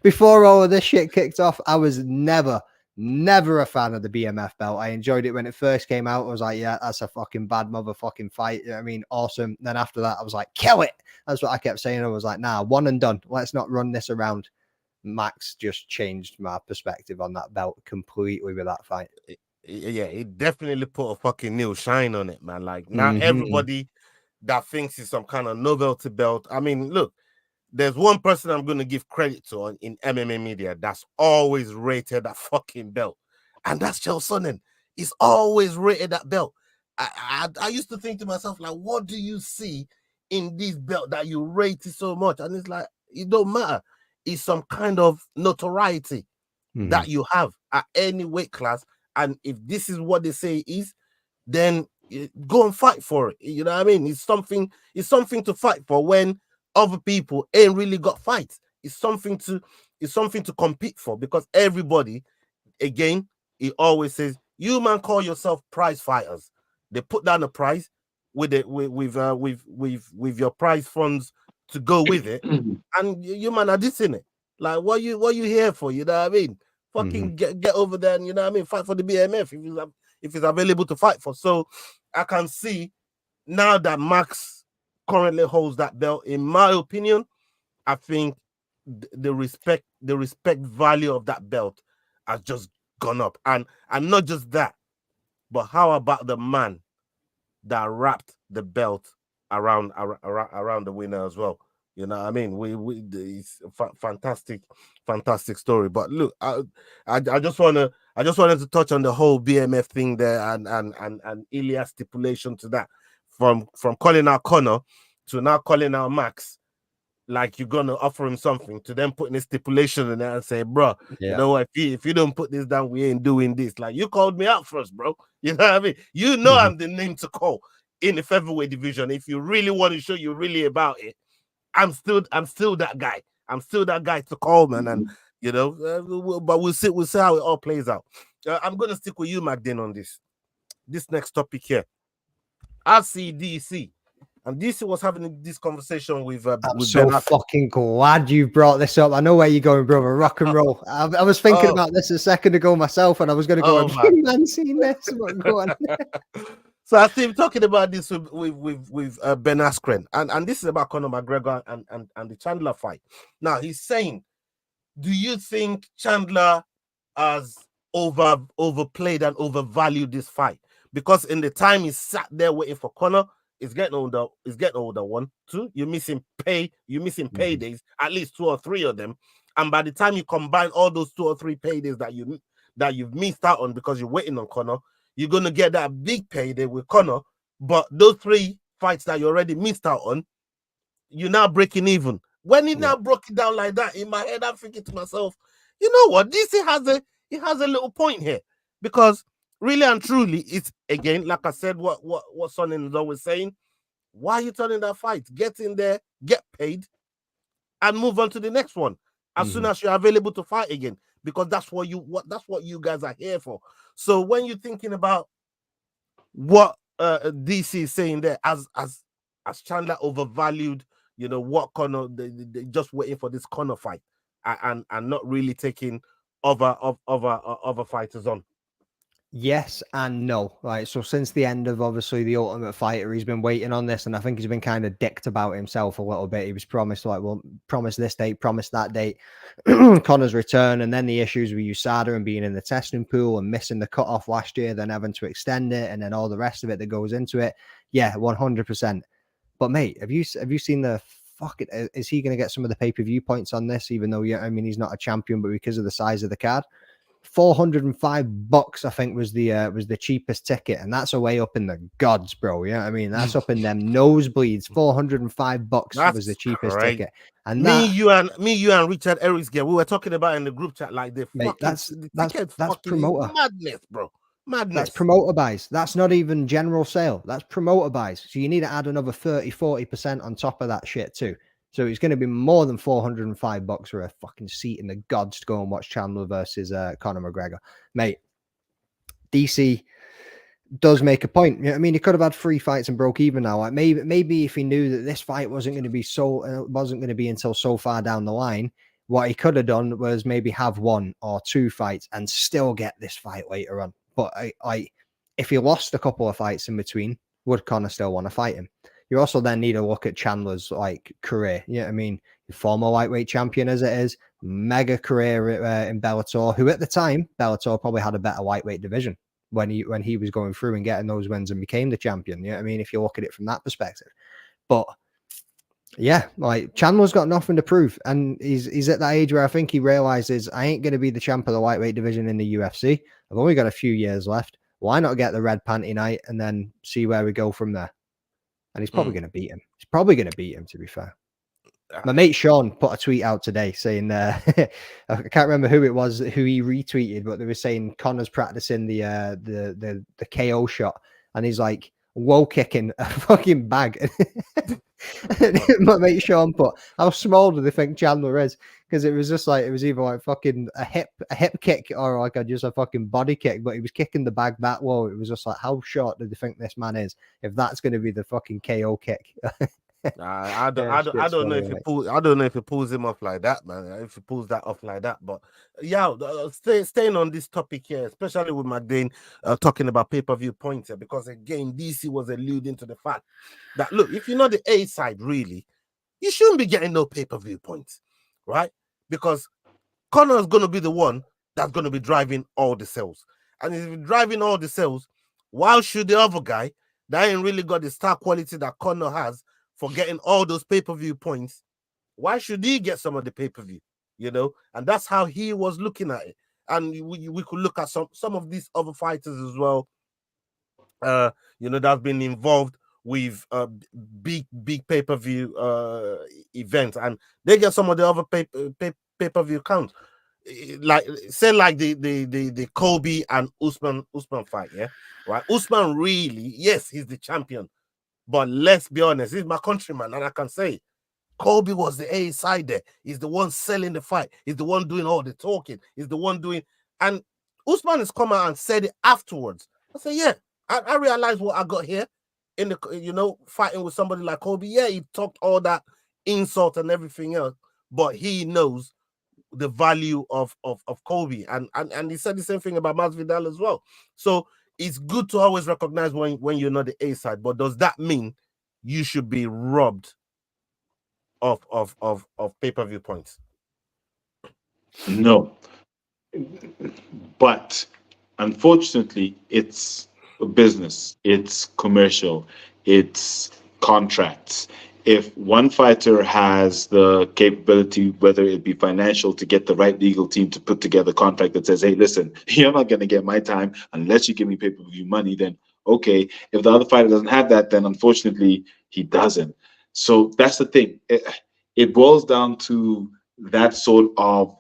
E: before all of this shit kicked off, I was never a fan of the BMF belt. I enjoyed it when it first came out. I was like, yeah, that's a fucking bad motherfucking fight. I mean, awesome. Then after that, I was like, kill it. That's what I kept saying. I was like, nah, one and done. Let's not run this around. Max just changed my perspective on that belt completely with that fight.
D: Yeah, it definitely put a fucking new shine on it, man. Like, now everybody that thinks it's some kind of novelty belt. I mean, look, there's one person I'm going to give credit to in MMA media that's always rated that fucking belt, and that's Chael Sonnen. He's always rated that belt. I used to think to myself, like, what do you see in this belt that you rate it so much? And it's like, it don't matter. It's some kind of notoriety that you have at any weight class, and if this is what they say it is, then go and fight for it. You know what I mean? It's something to fight for when other people ain't really got fights. It's something to compete for, because everybody, again, he always says, you man call yourself prize fighters. They put down a prize with your prize funds to go with it, and you man are dissing it. Like, what you here for? You know what I mean? Fucking get over there and, you know what I mean, fight for the BMF if it's available to fight for. So I can see now that Max currently holds that belt. In my opinion, I think the respect value of that belt has just gone up. And not just that, but how about the man that wrapped the belt around the winner as well? You know what I mean? It's a fantastic story. But look, I just wanted to touch on the whole BMF thing there and Ilia's stipulation to that, from calling out Conor to now calling out Max, like you're gonna offer him something, to then putting a stipulation in there and say, bro, you know what, if you don't put this down, we ain't doing this. Like, you called me out first, bro. You know what I mean? You know I'm the name to call in the featherweight division. If you really want to show you're really about it, I'm still that guy. I'm still that guy to call, man. And you know, but we'll see how it all plays out. I'm gonna stick with you, Magdane, on this next topic here. RCDC, and DC was having this conversation with.
E: I'm so fucking glad you brought this up. I know where you're going, brother. Rock and roll. I was thinking about this a second ago myself, and I was going to go. Have you man seen this? Go on.
D: So I see him talking about this with Ben Askren, and this is about Conor McGregor and the Chandler fight. Now he's saying, do you think Chandler has overplayed and overvalued this fight? Because in the time he sat there waiting for Conor, he's getting older. One, two, you're missing paydays, at least 2 or 3 of them. And by the time you combine all those 2 or 3 paydays that you've missed out on because you're waiting on Conor, you're going to get that big payday with Conor, but those 3 fights that you already missed out on, you're now breaking even. When he now broke it down like that, in my head, I'm thinking to myself, you know what? DC has a little point here, because really and truly, it's, again, like I said, what Sonnen is always saying, why are you turning that fight? Get in there, get paid, and move on to the next one. as soon as you're available to fight again, because that's what you guys are here for. So when you're thinking about what DC is saying there, as Chandler overvalued, what Conor, they just waiting for this Conor fight and not really taking other fighters on.
E: Yes and no. Right. So since the end of obviously the Ultimate Fighter, he's been waiting on this, and I think he's been kind of dicked about himself a little bit. He was promised promise this date, promise that date, Conor's return, and then the issues with USADA and being in the testing pool and missing the cutoff last year, then having to extend it, and then all the rest of it that goes into it. Yeah, 100%. But mate, have you seen the fuck it? Is he going to get some of the pay-per-view points on this? Even though he's not a champion, but because of the size of the card. $405, I think, was the cheapest ticket, and that's away up in the gods, bro. Yeah, that's up in them nosebleeds. $405 was the cheapest ticket, and
D: you and Richard Eriksgate, we were talking about in the group chat, like that's
E: promoter
D: madness, bro. Madness.
E: That's promoter buys. That's not even general sale. That's promoter buys. So you need to add another 30-40% on top of that shit too. So it's going to be more than $405 for a fucking seat in the gods to go and watch Chandler versus Conor McGregor. Mate, DC does make a point. He could have had 3 fights and broke even now. Like maybe if he knew that this fight wasn't going to be until so far down the line, what he could have done was maybe have 1 or 2 fights and still get this fight later on. But if he lost a couple of fights in between, would Conor still want to fight him? You also then need to look at Chandler's career. Former lightweight champion as it is, mega career in Bellator, who at the time, Bellator probably had a better lightweight division when he was going through and getting those wins and became the champion. If you look at it from that perspective. But yeah, Chandler's got nothing to prove. And he's at that age where I think he realizes I ain't going to be the champ of the lightweight division in the UFC. I've only got a few years left. Why not get the red panty night and then see where we go from there? And he's probably going to beat him. He's probably going to beat him, to be fair. My mate Sean put a tweet out today saying, I can't remember who it was, who he retweeted, but they were saying Conor's practicing the KO shot. And he's like, whoa, kicking a fucking bag. My mate Sean put, how small do they think Chandler is? Because it was just it was either fucking a hip kick or just a fucking body kick, but he was kicking the bag that low. It was just how short do they think this man is if that's going to be the fucking KO kick?
D: I don't know if he pulls him off like that, man. If he pulls that off like that, but yeah, staying on this topic here, especially with McDane talking about pay-per-view points here, because again, DC was alluding to the fact that look, if you're not the A side, really, you shouldn't be getting no pay-per-view points, right? Because Conor is going to be the one that's going to be driving all the sales, and if he's driving all the sales, why should the other guy that ain't really got the star quality that Conor has for getting all those pay-per-view points, why should he get some of the pay-per-view? And that's how he was looking at it. And we could look at some of these other fighters as well, that's been involved with big pay-per-view events, and they get some of the other pay-per-view counts. Like the Kobe and Usman fight, yeah, right? Usman really, yes, he's the champion. But let's be honest, he's my countryman, and I can say Kobe was the A side there. He's the one selling the fight. He's the one doing all the talking. He's the one doing, and Usman has come out and said it afterwards. I say, yeah, I realized what I got here in the, fighting with somebody like Kobe. Yeah, he talked all that insult and everything else, but he knows the value of Kobe, and he said the same thing about Masvidal as well. So it's good to always recognize when you're not the A side, but does that mean you should be robbed of pay-per-view points?
F: No. But unfortunately, it's a business, it's commercial, it's contracts. If one fighter has the capability, whether it be financial, to get the right legal team to put together a contract that says, hey, listen, you're not going to get my time unless you give me pay-per-view money, then okay. If the other fighter doesn't have that, then unfortunately he doesn't. So that's the thing. It boils down to that sort of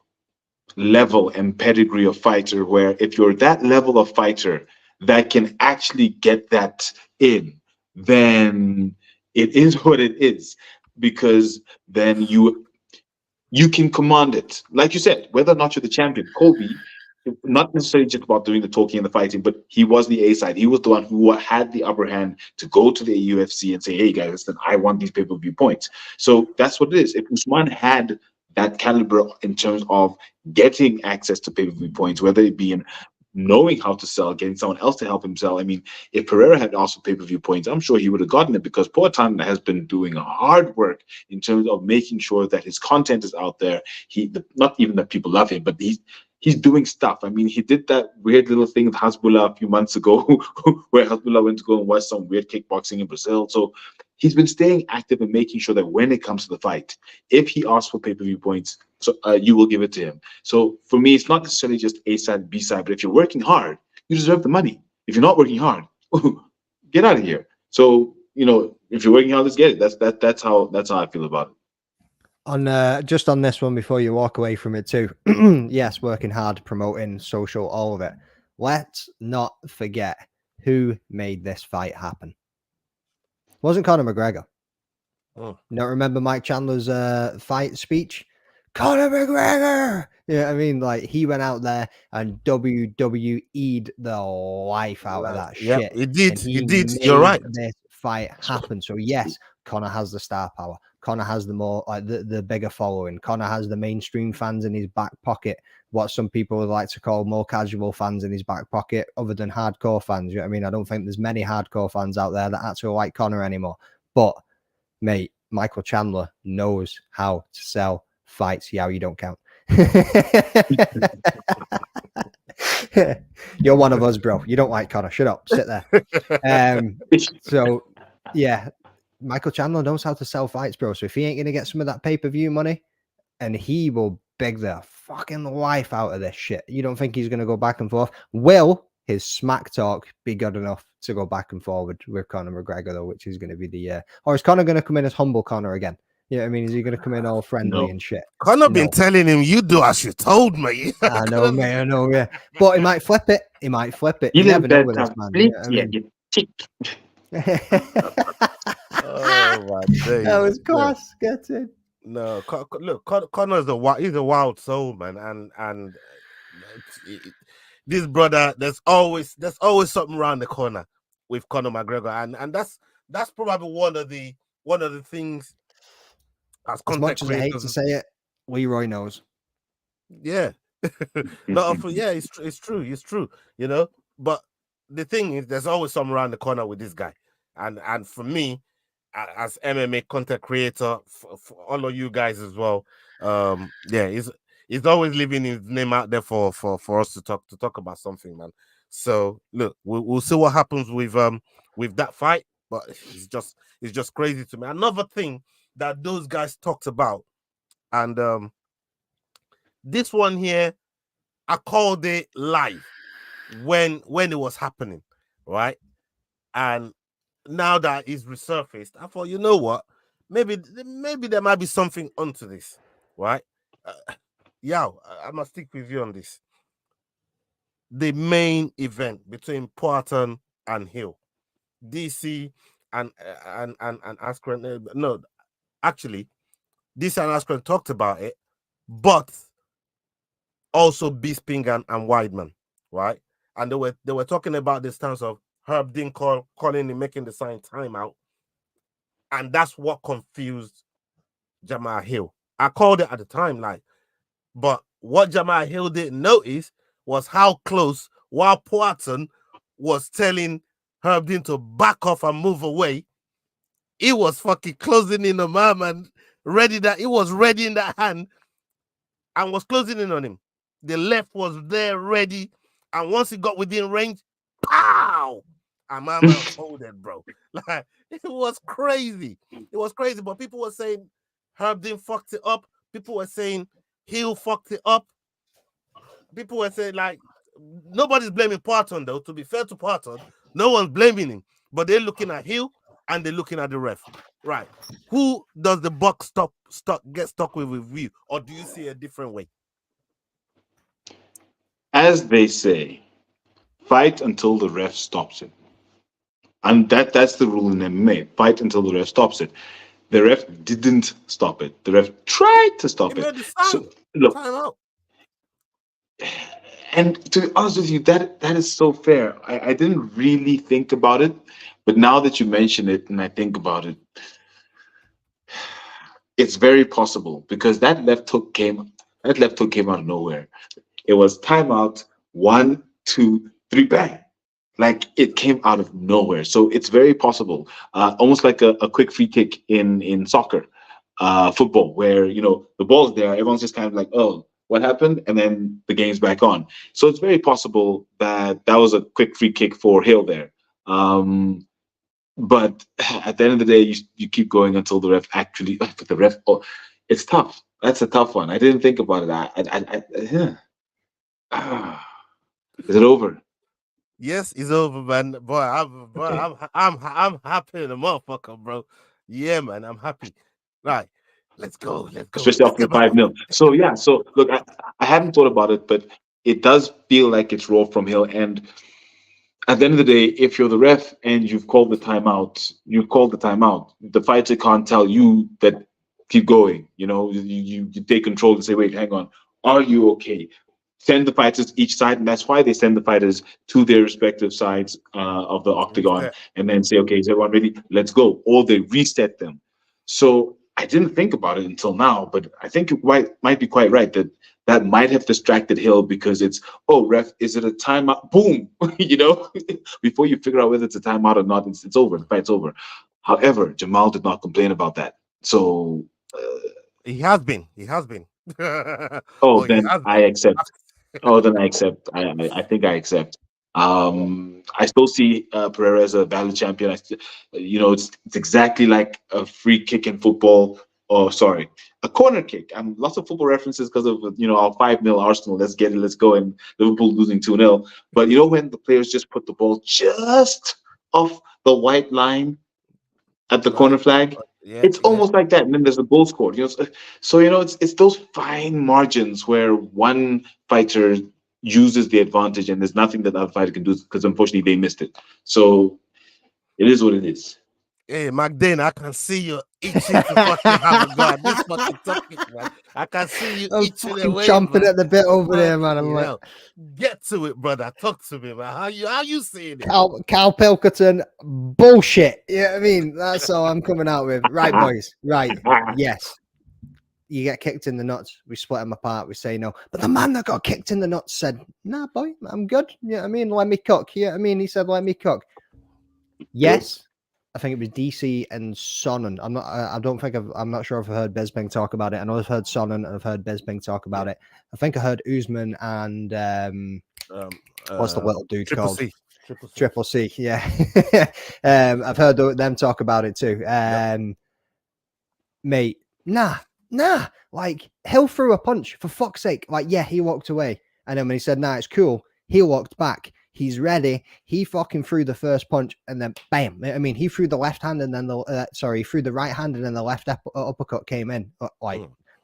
F: level and pedigree of fighter, where if you're that level of fighter that can actually get that in, then it is what it is, because then you can command it. Like you said, whether or not you're the champion, Kobe, not necessarily just about doing the talking and the fighting, but he was the A side. He was the one who had the upper hand to go to the UFC and say, hey guys, listen, I want these pay-per-view points. So that's what it is. If Usman had that caliber in terms of getting access to pay-per-view points, whether it be in knowing how to sell, getting someone else to help him sell. I mean, if Pereira had also pay-per-view points, I'm sure he would have gotten it, because Poatan has been doing hard work in terms of making sure that his content is out there. Not even that people love him, but he's doing stuff. I mean, he did that weird little thing with Hasbullah a few months ago, where Hasbullah went to go and watch some weird kickboxing in Brazil. So he's been staying active and making sure that when it comes to the fight, if he asks for pay-per-view points, so you will give it to him. So for me, it's not necessarily just A side, B side, but if you're working hard, you deserve the money. If you're not working hard, get out of here. So if you're working hard, let's get it. That's how I feel about it.
E: On just on this one before you walk away from it too. Yes, working hard, promoting, social, all of it. Let's not forget who made this fight happen. It wasn't Conor McGregor.
D: Oh.
E: You don't remember Mike Chandler's fight speech? Conor McGregor. Yeah, I mean, like, he went out there and WWE'd the life out of that shit.
D: He did.
E: He
D: did. You're right.
E: This fight happened. So yes, Conor has the star power. Conor has the more like the bigger following. Conor has the mainstream fans in his back pocket. What some people would like to call more casual fans in his back pocket, other than hardcore fans. You know what I mean? I don't think there's many hardcore fans out there that actually like Conor anymore. But mate, Michael Chandler knows how to sell fights. Yeah, you don't count. You're one of us, bro. You don't like Conor. Shut up. Sit there. So yeah, Michael Chandler knows how to sell fights, bro. So if he ain't gonna get some of that pay-per-view money, and he will beg the fucking life out of this shit. You don't think he's gonna go back and forth? Will his smack talk be good enough to go back and forward with Conor McGregor, though, which is going to be the or is Conor going to come in as humble Conor again? You know what I mean? Is he going to come in all friendly and shit?
D: Conor been telling him, you do as you told me.
E: I know, mate, I know, yeah. But he might flip it. He might flip it. You never know with this man. You know what I mean?
D: Oh my days.
E: That was class. Get it.
D: No, look, Conor's he's a wild soul, man, and this brother, there's always something around the corner with Conor McGregor, and that's probably one of the things. As
E: much as I hate to say it, Leroy knows.
D: Yeah, it's true. You know, but the thing is, there's always something around the corner with this guy, and for me, as MMA content creator, for all of you guys as well, he's always leaving his name out there for us to talk about something, man. So look, we'll see what happens with that fight, but it's just crazy to me. Another thing that those guys talked about, and this one here, I called it live when it was happening, right? And now that it's resurfaced, I thought, you know what? Maybe there might be something onto this, right? I must stick with you on this. The main event between Poatan and Hill, DC and Askren. No, actually, DC and Askren talked about it, but also Bisping and Weidman, right? And they were talking about the stance of Herb Dean calling and making the sign timeout, and that's what confused Jamal Hill. I called it at the time, but what Jamal Hill didn't notice was how close, while Poatan was telling Herb Dean to back off and move away, he was fucking closing in on my man, he was ready in that hand and was closing in on him. The left was there ready, and once he got within range, pow! And my man folded, bro. Like, it was crazy. It was crazy, but people were saying Herb Dean fucked it up. People were saying Hill fucked it up. People were saying, like, nobody's blaming Poatan, though. To be fair to Poatan, no one's blaming him. But they're looking at Hill and they're looking at the ref. Right. Who does the buck get stuck with you? Or do you see a different way?
F: As they say, fight until the ref stops it. And that's the rule in MMA. Fight until the ref stops it. The ref didn't stop it. The ref tried to stop
D: He
F: it.
D: made the
F: So
D: sign.
F: look,
D: Time out.
F: and to be honest with you, that is so fair. I didn't really think about it, but now that you mention it and I think about it, it's very possible because that left hook came out of nowhere. It was timeout, 1, 2, 3, bang. Like it came out of nowhere. So it's very possible, almost like a quick free kick in soccer, football, where the ball's there, everyone's just kind of like, oh, what happened, and then the game's back on. So it's very possible that was a quick free kick for Hill there. But at the end of the day, you keep going until the ref actually. The ref, oh, it's tough. That's a tough one. I didn't think about it. Is it over?
D: Yes, it's over, man. Boy, I'm happy in the motherfucker, bro. Yeah, man, I'm happy. Right, let's go.
F: Especially
D: Let's
F: after
D: get back on
F: 5-0. So yeah, so look, I hadn't thought about it, but it does feel like it's raw from Hill. And at the end of the day, if you're the ref and you've called the timeout, The fighter can't tell you that keep going. You take control and say, wait, hang on, are you okay? Send the fighters each side, and that's why they send the fighters to their respective sides of the octagon,
D: Reset.
F: and then say, okay, is everyone ready? Let's go. Or they reset them. So I didn't think about it until now, but I think it might be quite right that might have distracted Hill because it's, oh, ref, is it a timeout? Boom, before you figure out whether it's a timeout or not, it's over. The fight's over. However, Jamal did not complain about that. So,
D: He has been.
F: oh,
D: He
F: then
D: has
F: I
D: been.
F: accept. Oh, then I accept. I think I accept. I still see Pereira as a valid champion. It's exactly like a free kick in football. Oh, sorry, a corner kick. And lots of football references because of our 5-0 Arsenal. Let's get it. Let's go. And Liverpool losing 2-0. But when the players just put the ball just off the white line at the corner
D: Right.
F: flag.
D: Yeah.
F: It's almost like that, and then there's the goal scored. So it's those fine margins where one fighter uses the advantage, and there's nothing that the other fighter can do because unfortunately they missed it. So it is what it is.
D: Hey, McDane, I can see you itching to fucking have a go at this fucking topic, man. I can see you
E: I'm
D: itching
E: fucking
D: away,
E: chomping
D: man.
E: at the bit over there, man. I'm
D: Fucking
E: like,
D: hell. Get to it, brother. Talk to me, man. How you seeing it?
E: Cal Pilkington, bullshit. Yeah, I mean, that's all I'm coming out with. Right, boys. Right. Yes. You get kicked in the nuts. We split them apart. We say no. But the man that got kicked in the nuts said, nah, boy, I'm good. Yeah, I mean, let me cook. Yeah, I mean, he said, let me cook. Yes. I think it was DC and Sonnen. I'm not sure if I heard Bisping talk about it. I know I've heard Sonnen and I've heard Bisping talk about it. I think I heard Usman and what's the little dude
D: Triple
E: called?
D: C.
E: Triple C. Yeah. I've heard them talk about it too. Mate, nah. Like, Hill threw a punch, for fuck's sake. Like, yeah, he walked away. And then when he said, nah, it's cool, he walked back. He's ready. He fucking threw the first punch and then bam. I mean, he threw the left hand and then he threw the right hand and then the left uppercut came in.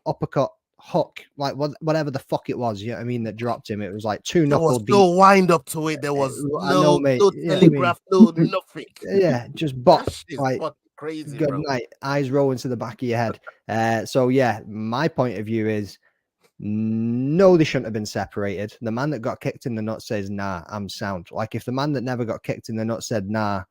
E: Uppercut, hook, like whatever the fuck it was. I mean, that dropped him. It was like two knuckle.
D: There was no wind up to it. There was no telegraph, no nothing.
E: Yeah, just bop.
D: Like, crazy,
E: good
D: bro.
E: night. Eyes rolling to the back of your head. So yeah, my point of view is, no, they shouldn't have been separated. The man that got kicked in the nuts says, nah, I'm sound. Like, if the man that never got kicked in the nuts said, nah,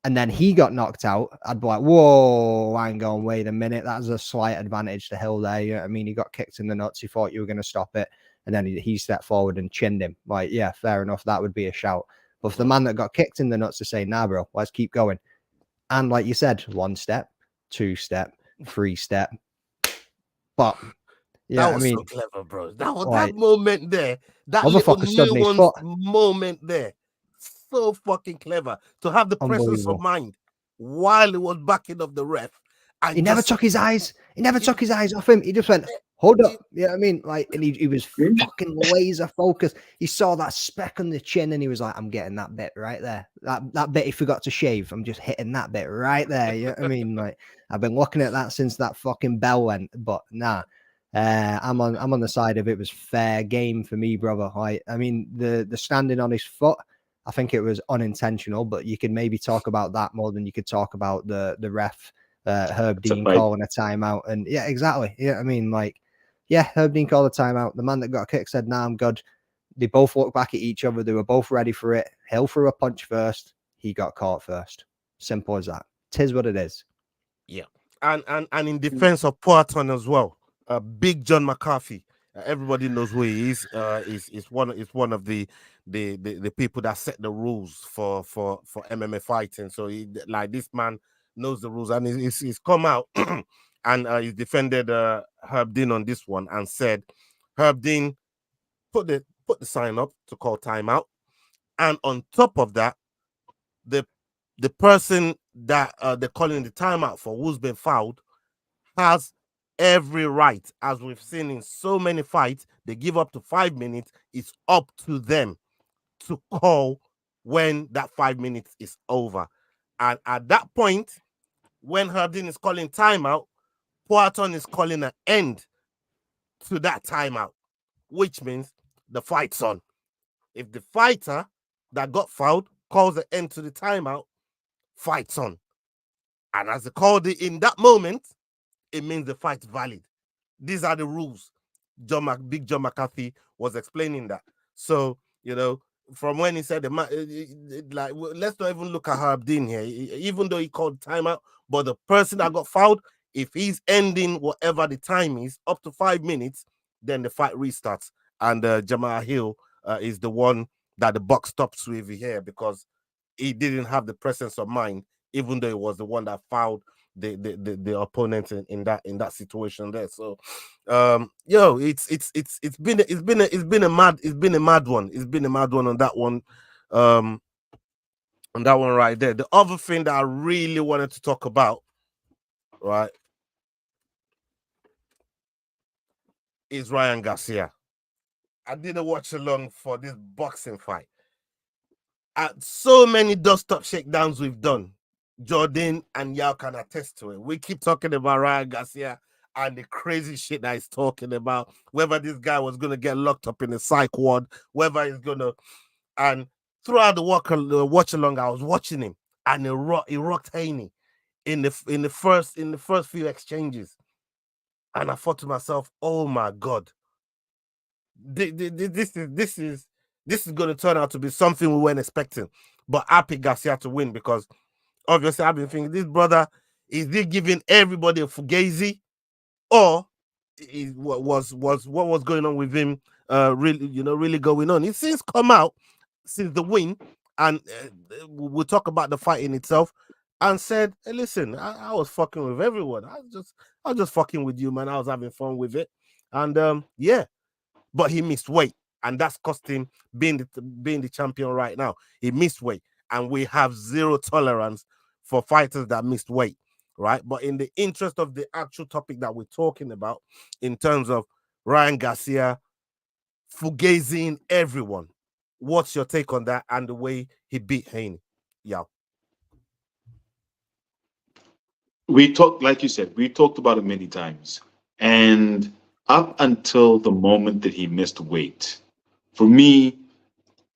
E: and then he got knocked out, I'd be like, whoa, hang on, wait a minute. That's a slight advantage to Hill there. You know what I mean? He got kicked in the nuts. He thought you were going to stop it. And then he stepped forward and chinned him. Like, yeah, fair enough. That would be a shout. But for the man that got kicked in the nuts to say, nah, bro, let's keep going. And like you said, 1 step, 2 step, 3 step. But yeah,
D: that was so clever, bro. That moment there, that
E: motherfucker stood in his foot.
D: Moment there, so fucking clever to have the presence of mind while he was backing up the ref. And
E: he never took his eyes. He never took his eyes off him. He just went, hold up. Yeah, I mean, like, and he was fucking laser focused. He saw that speck on the chin and he was like, I'm getting that bit right there. That bit he forgot to shave. I'm just hitting that bit right there. You know what I mean? Like, I've been looking at that since that fucking bell went, but nah. I'm on the side of it was fair game for me, brother. Like, I mean, the standing on his foot, I think it was unintentional, but you could maybe talk about that more than you could talk about the ref Herb
F: It's a
E: Dean
F: fight.
E: calling a timeout. And yeah, exactly. Yeah, I mean, like, yeah, Herb Dean called a timeout. The man that got kicked said, "Nah, I'm good." They both looked back at each other. They were both ready for it. Hill threw a punch first. He got caught first. Simple as that. Tis what it is.
D: Yeah. And in defense of Poaton as well, Big John McCarthy. Everybody knows who he is. Is one of the people that set the rules for MMA fighting. So like this man knows the rules, and he's come out and he's defended Herb Dean on this one and said Herb Dean put the sign up to call timeout, and on top of that, the person that they're calling the timeout for, who's been fouled, has every right, as we've seen in so many fights, they give up to 5 minutes. It's up to them to call when that 5 minutes is over. And at that point, when Herb Dean is calling timeout, Poaton is calling an end to that timeout, which means the fight's on. If the fighter that got fouled calls an end to the timeout, fight's on. And as they called it in that moment, it means the fight's valid. These are the rules. Big John McCarthy was explaining that. So, from when he said, like, let's not even look at Herb Dean here, even though he called timeout, but the person that got fouled, if he's ending whatever the time is, up to 5 minutes, then the fight restarts. And Jamal Hill is the one that the buck stops with here because he didn't have the presence of mind, even though he was the one that fouled the opponent in that situation there. So it's been a mad one. It's been a mad one on that one. On that one right there. The other thing that I really wanted to talk about, right, is Ryan Garcia. I didn't watch along for this boxing fight. At so many dust-up shakedowns we've done, Jordan and Yao can attest to it. We keep talking about Ryan Garcia and the crazy shit that he's talking about, whether this guy was going to get locked up in the psych ward, whether he's going to... And throughout the watch-along, I was watching him, and he rocked Haney in the first few exchanges. And I thought to myself, oh my God, this is going to turn out to be something we weren't expecting. But I picked Garcia to win because obviously I've been thinking, this brother, is he giving everybody a fugazi, or what was going on with him really going on? He's since come out since the win, and we'll talk about the fight in itself, and said, hey, listen, I was fucking with everyone. I was just fucking with you, man. I was having fun with it. And but he missed weight, and that's cost him being the champion right now. He missed weight, and we have zero tolerance for fighters that missed weight, right? But in the interest of the actual topic that we're talking about, in terms of Ryan Garcia fugazing everyone, what's your take on that and the way he beat Haney? Yeah.
F: We talked, like you said, we talked about it many times. And up until the moment that he missed weight, for me,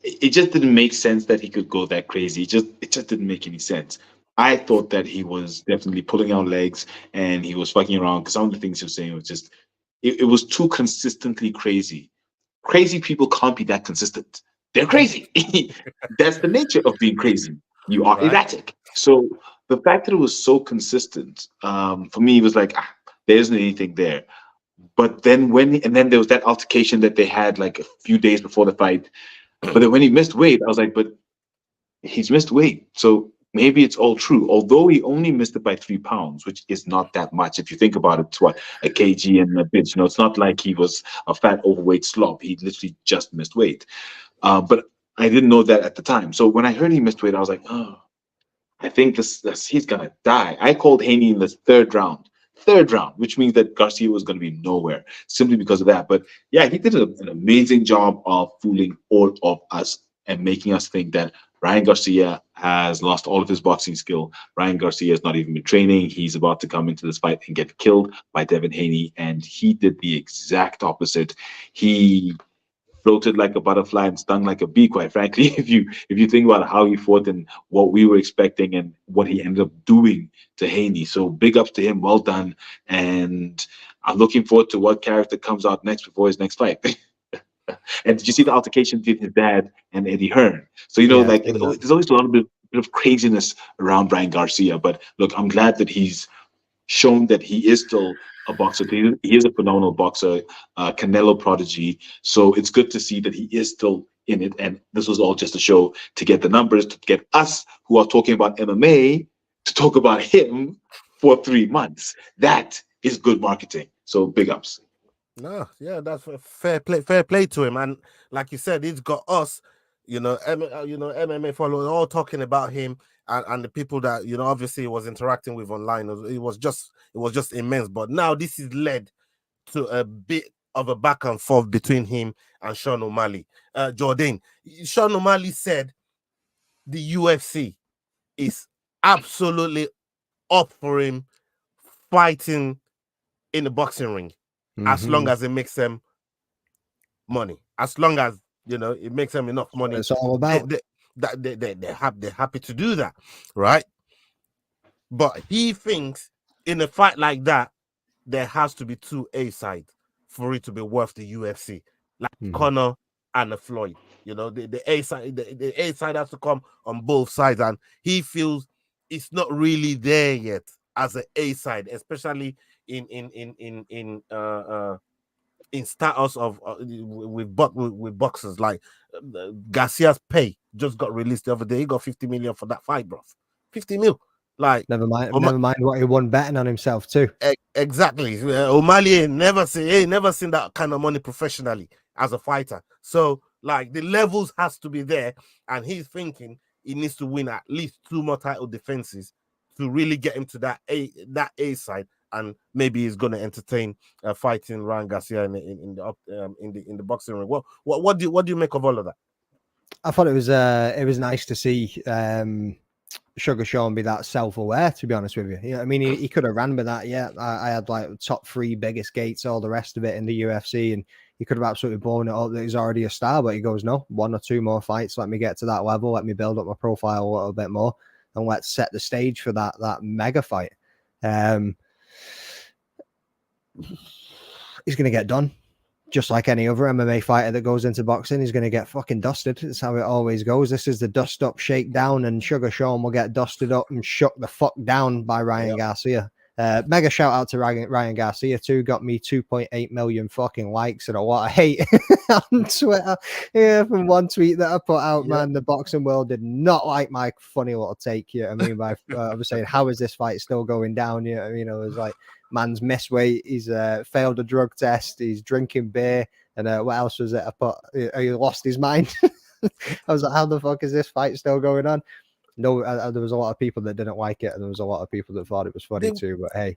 F: it just didn't make sense that he could go that crazy. It just didn't make any sense. I thought that he was definitely pulling out legs and he was fucking around, because some of the things he was saying was just, it was too consistently crazy. Crazy people can't be that consistent. They're crazy. That's the nature of being crazy. You are erratic. So the fact that it was so consistent, for me, it was like, there isn't anything there. But then then there was that altercation that they had like a few days before the fight. But then when he missed weight, I was like, but he's missed weight. So maybe it's all true. Although he only missed it by 3 pounds, which is not that much. If you think about it, it's what, a kg and a bit. It's not like he was a fat, overweight slob. He literally just missed weight. But I didn't know that at the time. So when I heard he missed weight, I was like, oh, I think he's going to die. I called Haney in the third round, which means that Garcia was going to be nowhere simply because of that. But yeah, he did an amazing job of fooling all of us and making us think that Ryan Garcia has lost all of his boxing skill. Ryan Garcia has not even been training. He's about to come into this fight and get killed by Devin Haney. And he did the exact opposite. He floated like a butterfly and stung like a bee, quite frankly. If you think about how he fought and what we were expecting and what he ended up doing to Haney. So big ups to him, well done. And I'm looking forward to what character comes out next before his next fight. And did you see the altercation between his dad and Eddie Hearn? So
E: Yeah,
F: like there's always a little bit of craziness around Brian Garcia. But look, I'm glad that he's shown that he is still a boxer. He is a phenomenal boxer, Canelo prodigy. So it's good to see that he is still in it. And this was all just a show to get the numbers, to get us who are talking about MMA to talk about him for 3 months. That is good marketing. So big ups.
D: No, yeah, that's fair play to him. And like you said, he's got us, MMA followers all talking about him, and the people that obviously he was interacting with online. It was just immense. But now this is led to a bit of a back and forth between him and Sean O'Malley. Jordan, Sean O'Malley said the UFC is absolutely up for him fighting in the boxing ring, as long as it makes them money, as long as it makes them enough money.
E: It's all about.
D: They're happy to do that, right? But he thinks in a fight like that, there has to be 2 A sides for it to be worth the UFC, like Conor and the Floyd. The A side, the A side has to come on both sides, and he feels it's not really there yet as an A side, especially in status of with boxers. Like Garcia's pay just got released the other day. He got 50 million for that fight, bro. 50 mil. Like
E: Never mind what he won betting on himself too.
D: Exactly. O'Malley ain't never seen that kind of money professionally as a fighter. So like the levels has to be there, and he's thinking he needs to win at least 2 more title defenses to really get him to that A side, and maybe he's going to entertain fighting Ryan Garcia in the boxing ring. What do you make of all of that?
E: I thought it was nice to see Sugar Sean be that self-aware, to be honest with you. I mean, he could have ran with that. Yeah, I had like top 3 biggest gates, all the rest of it in the UFC, and he could have absolutely blown it up that he's already a star. But he goes, no, 1 or 2 more fights. Let me get to that level. Let me build up my profile a little bit more, and let's set the stage for that mega fight. He's going to get done. Just like any other MMA fighter that goes into boxing, he's going to get fucking dusted. That's how it always goes. This is the dust up, shake down, and Sugar Sean will get dusted up and shook the fuck down by Ryan Garcia. Mega shout out to Ryan Garcia too. Got me 2.8 million fucking likes and a lot of hate on Twitter. Yeah, from one tweet that I put out, man. The boxing world did not like my funny little take. I mean, by I was saying, how is this fight still going down? I mean, it was like, man's missed weight. He's failed a drug test. He's drinking beer. And what else was it? I put he lost his mind. I was like, how the fuck is this fight still going on? No, there was a lot of people that didn't like it, and there was a lot of people that thought it was funny too. But hey,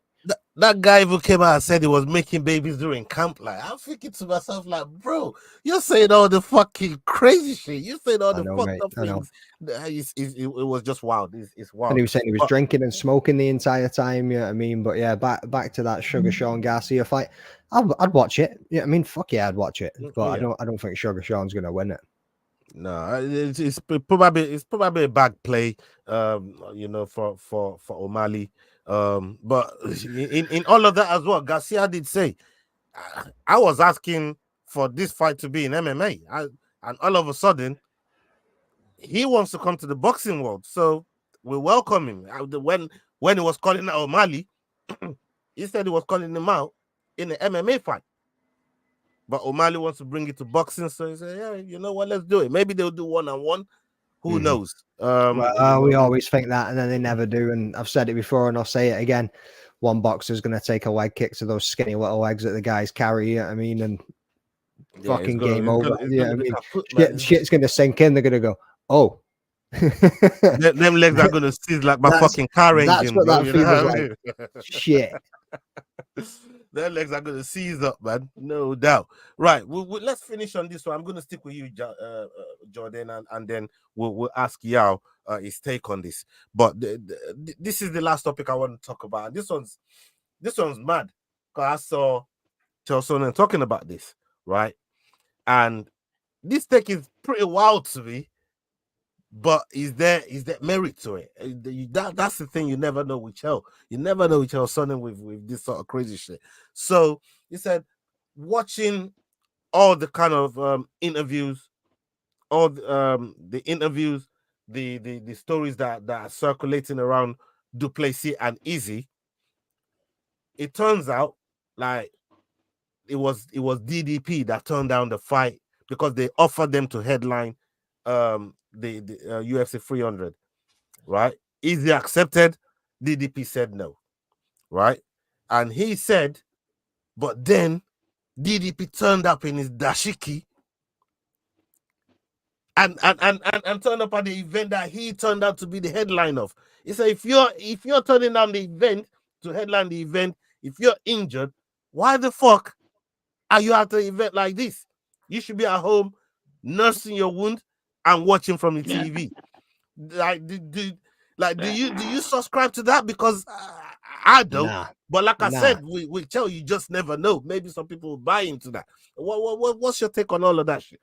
D: that guy who came out and said he was making babies during camp, like, I'm thinking to myself, like, bro, you're saying all the fucking crazy shit. You're saying all the fucked up things. It was just wild. It's wild.
E: And he was saying he was drinking and smoking the entire time. Yeah, I mean, but yeah, back to that Sugar Sean Garcia fight. I'd watch it. Yeah, I mean, fuck yeah, I'd watch it. But I don't think Sugar Sean's gonna win it.
D: No, it's probably a bad play, for O'Malley. But in all of that as well, Garcia did say, I was asking for this fight to be in MMA, and all of a sudden, he wants to come to the boxing world. So we welcome him. When he was calling out O'Malley, he said he was calling him out in the MMA fight. But O'Malley wants to bring it to boxing, so he said, yeah, you know what, let's do it. Maybe they'll do 1-on-1. Who knows?
E: We always think that, and then they never do. And I've said it before, and I'll say it again. One boxer's going to take a leg kick to those skinny little legs that the guys carry, I mean, and fucking game over. Shit's going to sink in. They're going to go, oh.
D: them legs are going to seize like my fucking car engine.
E: That's what that feels like. Shit.
D: Their legs are going to seize up, man. No doubt. Right. Let's finish on this one. I'm going to stick with you, Jordan, and then we'll ask Yao his take on this. But this is the last topic I want to talk about. And this one's mad because I saw Chelson talking about this, right? And this take is pretty wild to me. But is there merit to it? That's the thing. You never know with Chell. You never know with Chell Sonnen with this sort of crazy shit. So he said, watching all the kind of interviews, all the interviews, the stories that are circulating around Duplessis and Izzy, it turns out like it was DDP that turned down the fight because they offered them to headline the UFC 300, right? Izzy accepted, DDP said no, right? And he said, but then DDP turned up in his dashiki and turned up at the event that he turned out to be the headline of. He said, if you're turning down the event to headline the event, if you're injured, why the fuck are you at an event like this? You should be at home nursing your wound and watching from the TV. Like, do you subscribe to that? Because I don't.
E: Nah.
D: But like I said, we tell you just never know. Maybe some people will buy into that. What's your take on all of that shit?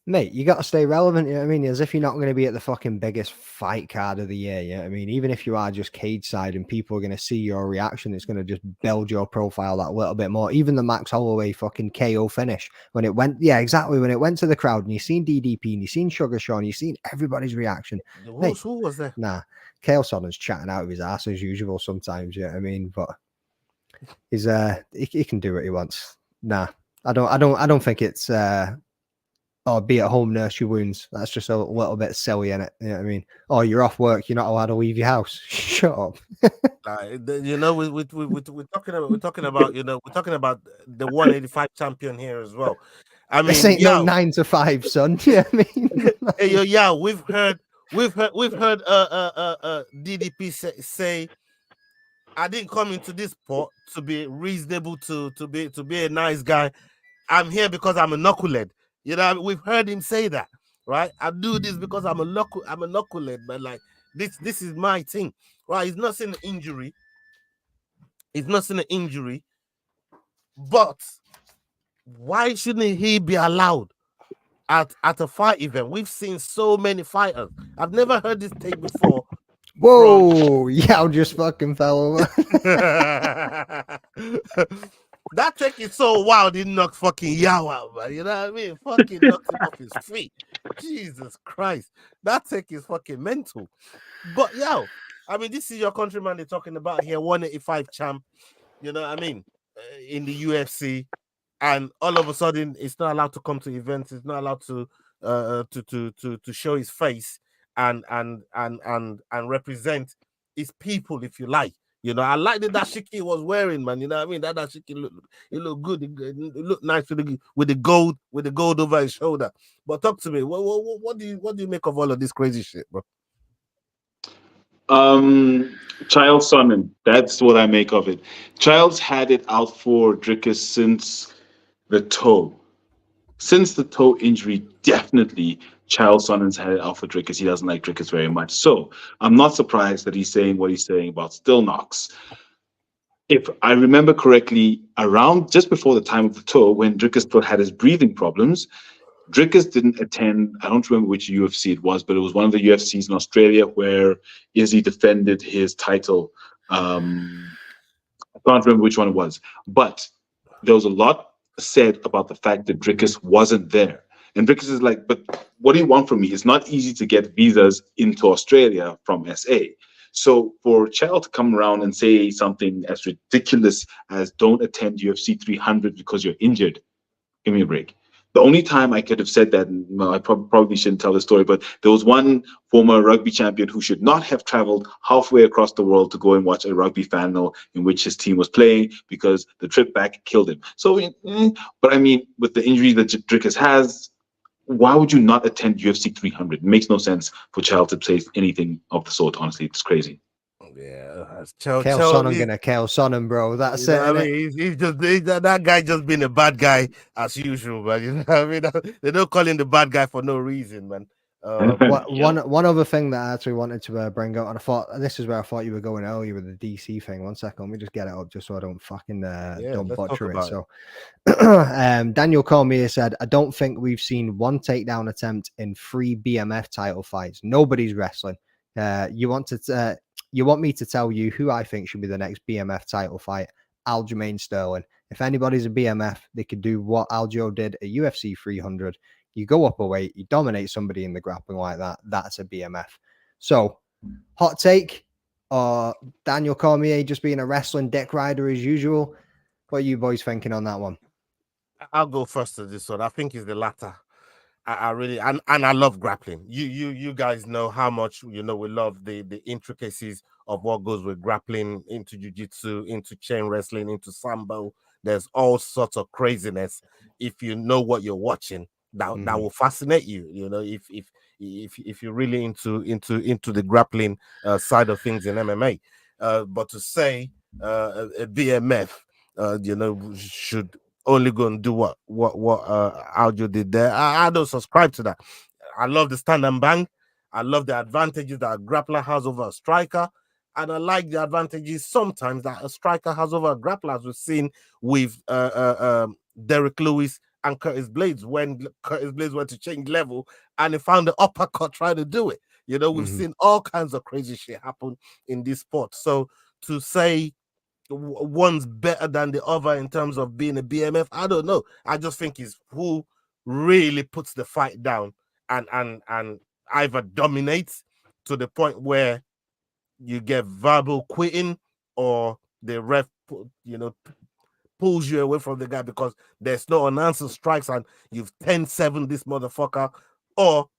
E: Mate, you got to stay relevant, you know what I mean? As if you're not going to be at the fucking biggest fight card of the year, you know what I mean? Even if you are just cage side and people are going to see your reaction, it's going to just build your profile that little bit more. Even the Max Holloway fucking KO finish, when it went, yeah, exactly, when it went to the crowd and you seen DDP and you seen Sugar Sean, you seen everybody's reaction.
D: Mate, who was there?
E: Nah, Chael Sonnen's chatting out of his ass as usual sometimes, you know what I mean? But he's he can do what he wants. Nah, I don't think it's or be at home, nurse your wounds. That's just a little bit silly, in it. You know what I mean? Oh, you're off work. You're not allowed to leave your house. Shut up.
D: You know, we're talking about you know, we're talking about the 185 champion here as well. I mean,
E: this ain't no 9 to 5, son. You know what I mean?
D: Hey, yo, yeah, we've heard DDP say, I didn't come into this sport to be reasonable, to be a nice guy. I'm here because I'm a knucklehead. You know, we've heard him say that, right? I do this because I'm a knucklehead, man. Like this is my thing, right? He's not seeing an injury. He's not seeing an injury, but why shouldn't he be allowed at a fight event? We've seen so many fighters. I've never heard this take before.
E: Whoa, Yao just fucking fell over.
D: That take is so wild, it knocked fucking Yao out, man. You know what I mean? Fucking knocked him off his feet. Jesus Christ. That take is fucking mental. But Yao, I mean, this is your countryman they're talking about here, 185 champ, you know what I mean, in the UFC. And all of a sudden, it's not allowed to come to events. It's not allowed to show his face and represent his people, if you like. You know, I like the dashiki he was wearing, man. You know what I mean? That dashiki looked good. It looked nice with the gold over his shoulder. But talk to me. What do you make of all of this crazy shit, bro?
F: Child Sonnen, that's what I make of it. Child's had it out for Drickus since the toe. Since the toe injury, definitely Child Sonnen's had it out for Drickus. He doesn't like Drickus very much. So I'm not surprised that he's saying what he's saying about Still Knocks. If I remember correctly, around just before the time of the toe, when Drickus still had his breathing problems, Drickus didn't attend, I don't remember which UFC it was, but it was one of the UFCs in Australia where Izzy defended his title. I can't remember which one it was. But there was a lot said about the fact that Drickus wasn't there. And Drickus is like, but what do you want from me? It's not easy to get visas into Australia from SA. So for Child to come around and say something as ridiculous as don't attend UFC 300 because you're injured, give me a break. The only time I could have said that, well, I probably shouldn't tell the story, but there was one former rugby champion who should not have traveled halfway across the world to go and watch a rugby final in which his team was playing because the trip back killed him. So, but I mean, with the injury that Drickus has, why would you not attend UFC 300? It makes no sense for Child to say anything of the sort, honestly. It's crazy.
D: Yeah,
E: Chael Sonnen gonna Chael Sonnen, bro. That's it.
D: I mean, he's that guy just being a bad guy as usual, man. You know what I mean? They don't call him the bad guy for no reason, man.
E: One other thing that I actually wanted to bring up, and I thought this is where I thought you were going earlier with the DC thing. 1 second, let me just get it up just so I don't fucking don't
D: let's talk
E: butcher it.
D: about
E: So, Daniel Cormier said, "I don't think we've seen one takedown attempt in 3 BMF title fights. Nobody's wrestling. You want me to tell you who I think should be the next BMF title fight? Aljamain Sterling. If anybody's a BMF, they could do what Aljo did at UFC 300." You go up a weight, you dominate somebody in the grappling like that. That's a BMF. So, hot take, Daniel Cormier just being a wrestling dick rider as usual. What are you boys thinking on that one?
D: I'll go first to this one. I think it's the latter. I really and I love grappling. You guys know how much we love the intricacies of what goes with grappling into jiu-jitsu, into chain wrestling, into sambo. There's all sorts of craziness. If you know what you're watching, that will fascinate you. If you're really into the grappling side of things in MMA. But to say a BMF, should only go and do what Aljo did there. I don't subscribe to that. I love the stand and bang. I love the advantages that a grappler has over a striker. And I like the advantages sometimes that a striker has over a grappler, as we've seen with Derek Lewis and Curtis Blades, when Curtis Blades went to change level and he found the uppercut trying to do it. We've seen all kinds of crazy shit happen in this sport. So to say one's better than the other in terms of being a BMF, I don't know. I just think it's who really puts the fight down and either dominates to the point where you get verbal quitting, or the ref pulls you away from the guy because there's no unanswered strikes and you've 10-7 this motherfucker, or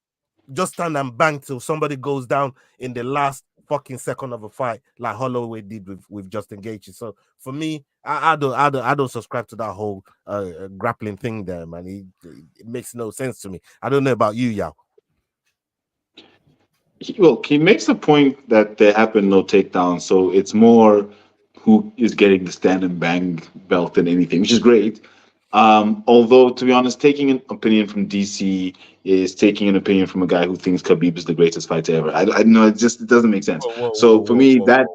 D: just stand and bang till somebody goes down in the last fucking second of a fight, like Holloway did with Justin Gaethje. So for me, I don't subscribe to that whole grappling thing there, man. It makes no sense to me. I don't know about you, Yao.
F: He makes the point that there have been no takedowns, so it's more who is getting the stand and bang belt than anything, which is great. Although, to be honest, taking an opinion from DC is taking an opinion from a guy who thinks Khabib is the greatest fighter ever. I know it doesn't make sense. For me, I'm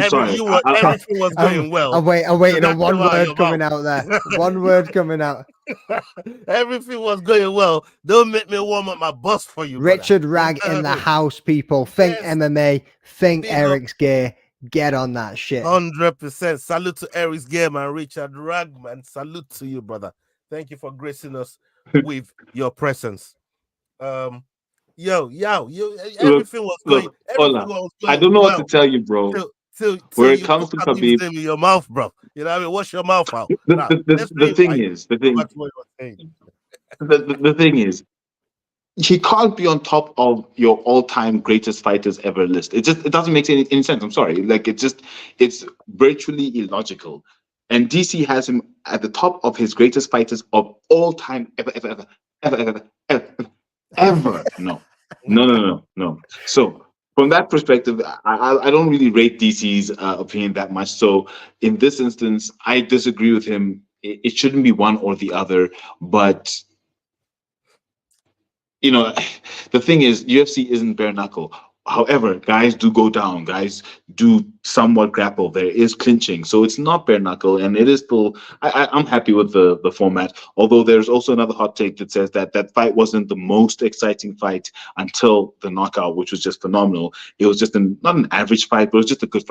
F: sorry.
D: Everything was going well.
E: I'm waiting on one word coming out there. One word coming out.
D: Everything was going well. Don't make me warm up my bus for you,
E: Richard
D: brother.
E: Ragg in the house, people. Think MMA. Think Eric's gear. Get on that shit.
D: 100%. Salute to Eric's game, man. Richard Ragg, man. Salute to you, brother. Thank you for gracing us with your presence. Everything was going.
F: I don't know what to tell you, bro.
D: Till
F: where it
D: you
F: comes to Khabib,
D: in your mouth, bro. You know what I mean? Wash your mouth out.
F: The thing is, he can't be on top of your all-time greatest fighters ever list. It doesn't make any sense. I'm sorry. Like it's virtually illogical. And DC has him at the top of his greatest fighters of all time ever. No. So from that perspective, I don't really rate DC's opinion that much. So in this instance, I disagree with him. It shouldn't be one or the other, but the thing is, UFC isn't bare knuckle. However, guys do go down. Guys do somewhat grapple. There is clinching, so it's not bare knuckle, and it is still. I'm happy with the format. Although there's also another hot take that says that fight wasn't the most exciting fight until the knockout, which was just phenomenal. It was just not an average fight, but it was just a good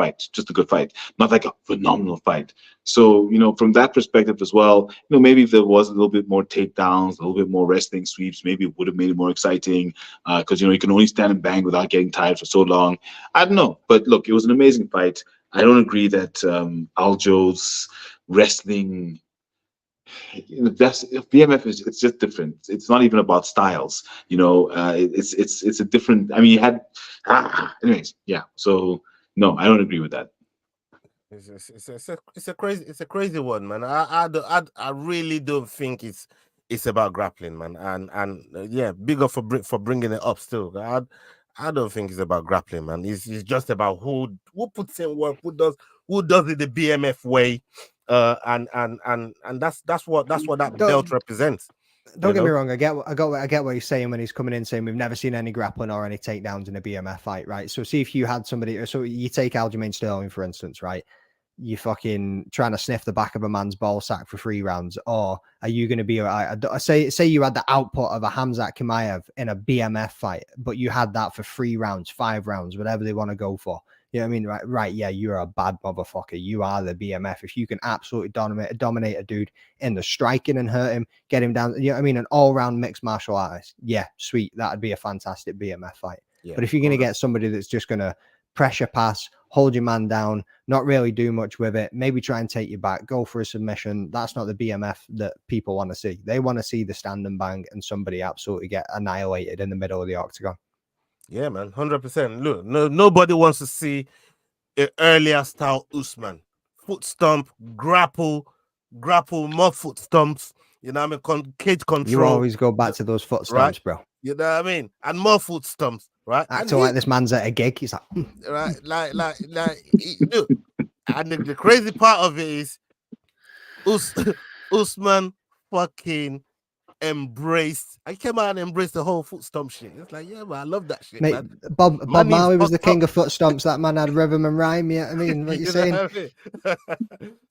F: fight. Not like a phenomenal fight. So from that perspective as well, maybe if there was a little bit more takedowns, a little bit more wrestling sweeps, maybe it would have made it more exciting. Because you can only stand and bang without getting tired for so long. I don't know, but look, it was an amazing fight. I don't agree that Aljo's wrestling, BMF it's just different. It's not even about styles. It's a different. I mean, you had, anyways, yeah. So no, I don't agree with that.
D: It's a crazy one, man. I really don't think it's about grappling, man. And yeah, big up for bringing it up. Still, I don't think it's about grappling, man. It's just about who puts in work, who does it the BMF way, and that's what that belt represents.
E: Don't get me wrong. I get what he's saying when he's coming in saying we've never seen any grappling or any takedowns in a BMF fight, right? So see if you had somebody, so you take Aljamain Sterling, for instance, right? You fucking trying to sniff the back of a man's ball sack for 3 rounds, or are you going to be say you had the output of a Khamzat Chimaev in a BMF fight, but you had that for 3 rounds, 5 rounds, whatever they want to go for. You know what I mean? Right. Yeah, you're a bad motherfucker. You are the BMF. If you can absolutely dominate a dude in the striking and hurt him, get him down, you know what I mean? An all-round mixed martial artist. Yeah, sweet. That'd be a fantastic BMF fight. Yeah, but if you're going to get somebody that's just going to pressure pass, hold your man down, not really do much with it, maybe try and take you back, go for a submission, that's not the BMF that people want to see. They want to see the stand and bang and somebody absolutely get annihilated in the middle of the octagon.
D: Yeah, man, 100%. Look, nobody wants to see an earlier style Usman. Foot stomp, grapple, more foot stomps. You know what I mean? Cage control.
E: You always go back to those foot stomps, right? Bro.
D: You know what I mean? And more foot stomps, right?
E: Acting like this man's at a gig. He's like,
D: right, look. And the crazy part of it is Usman fucking embraced. I came out and embraced the whole foot stomp shit. It's like, yeah, man, I love that shit.
E: Mate,
D: man.
E: Bob Marley was the king of foot stomps. That man had rhythm and rhyme. Yeah, I mean, what you saying?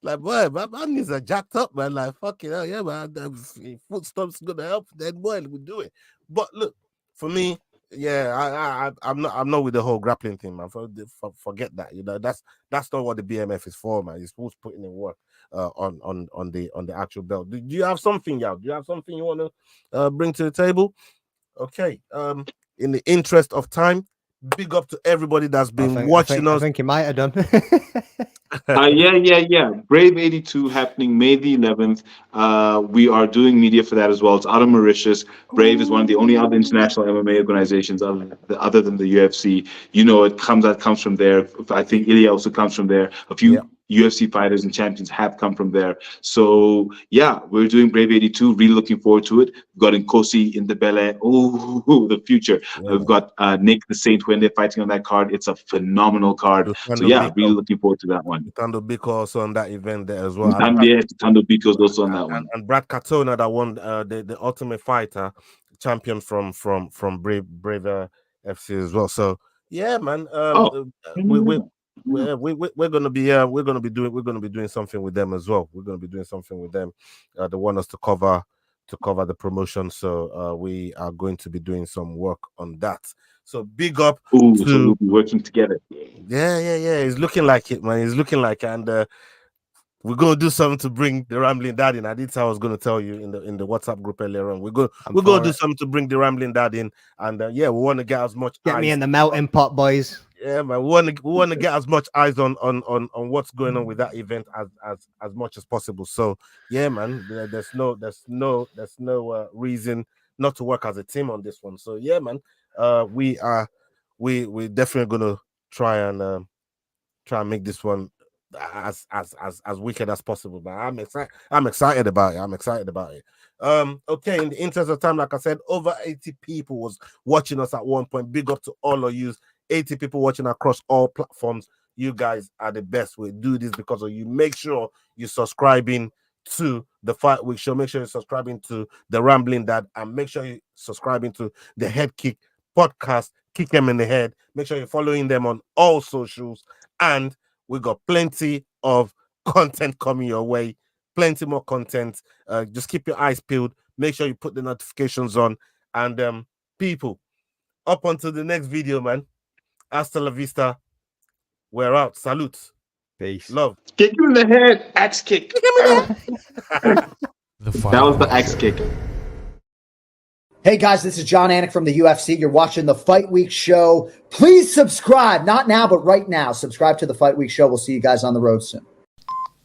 D: Like, boy, my knees are jacked up, man. Like, fucking hell, yeah, man. Foot stomps gonna help. Then, boy, we do it. But look, for me, yeah, I'm not with the whole grappling thing, man. Forget that. You know, that's not what the BMF is for, man. It's supposed to put in the work on the actual belt. Do you have something, Yao? Do you have something you want to bring to the table? Okay. In the interest of time, big up to everybody that's been watching us.
E: I think you might have done.
F: Yeah. Brave 82 happening May the 11th. We are doing media for that as well. It's out of Mauritius. Brave is one of the only other international MMA organizations other than the UFC. You know, it comes from there. I think Ilia also comes from there. A few UFC fighters and champions have come from there. So yeah, we're doing Brave 82. Really looking forward to it. We've got Nkosi in the Belal. Oh, the future. Yeah. We've got Nick the Saint when they're fighting on that card. It's a phenomenal card. So yeah, really looking forward to that one.
D: Tando Biko also on that event there as well.
F: Tando Biko's also on that one.
D: And Brad Katona that won the Ultimate Fighter champion from Brave FC as well. So yeah, man. We're gonna be doing something with them as well. We're gonna be doing something with them. They want us to cover the promotion, so we are going to be doing some work on that. So big up
F: so we'll be working together.
D: Yeah. It's looking like it, man. It's looking like it. And we're gonna do something to bring the Rambling Dad in. I did say I was gonna tell you in the WhatsApp group earlier on. We're gonna do something to bring the Rambling Dad in, and we want to get as much.
E: Get me in the melting pot, boys.
D: Yeah, man. We want to get as much eyes on what's going on with that event as much as possible. So yeah, man. There's no reason not to work as a team on this one. So yeah, man. We're definitely gonna try and make this one as wicked as possible. But I'm excited about it. Okay, in the interest of time, like I said, over 80 people was watching us at one point. Big up to all of you. 80 people watching across all platforms. You guys are the best. We do this because of you. Make sure you're subscribing to the Fight Week Show. Make sure you're subscribing to the Rambling Dad, and make sure you're subscribing to the Head Kick podcast. Kick them in the head. Make sure you're following them on all socials, and we got plenty of content coming your way. Plenty more content. Just keep your eyes peeled. Make sure you put the notifications on, and people, up until the next video, man. Hasta la vista. We're out. Salute.
E: Peace.
F: Love. Kick him in the head. Axe kick. Kick him in the head. That was the axe kick.
G: Hey guys, this is John Anik from the UFC. You're watching the Fight Week Show. Please subscribe. Not now, but right now. Subscribe to the Fight Week Show. We'll see you guys on the road soon.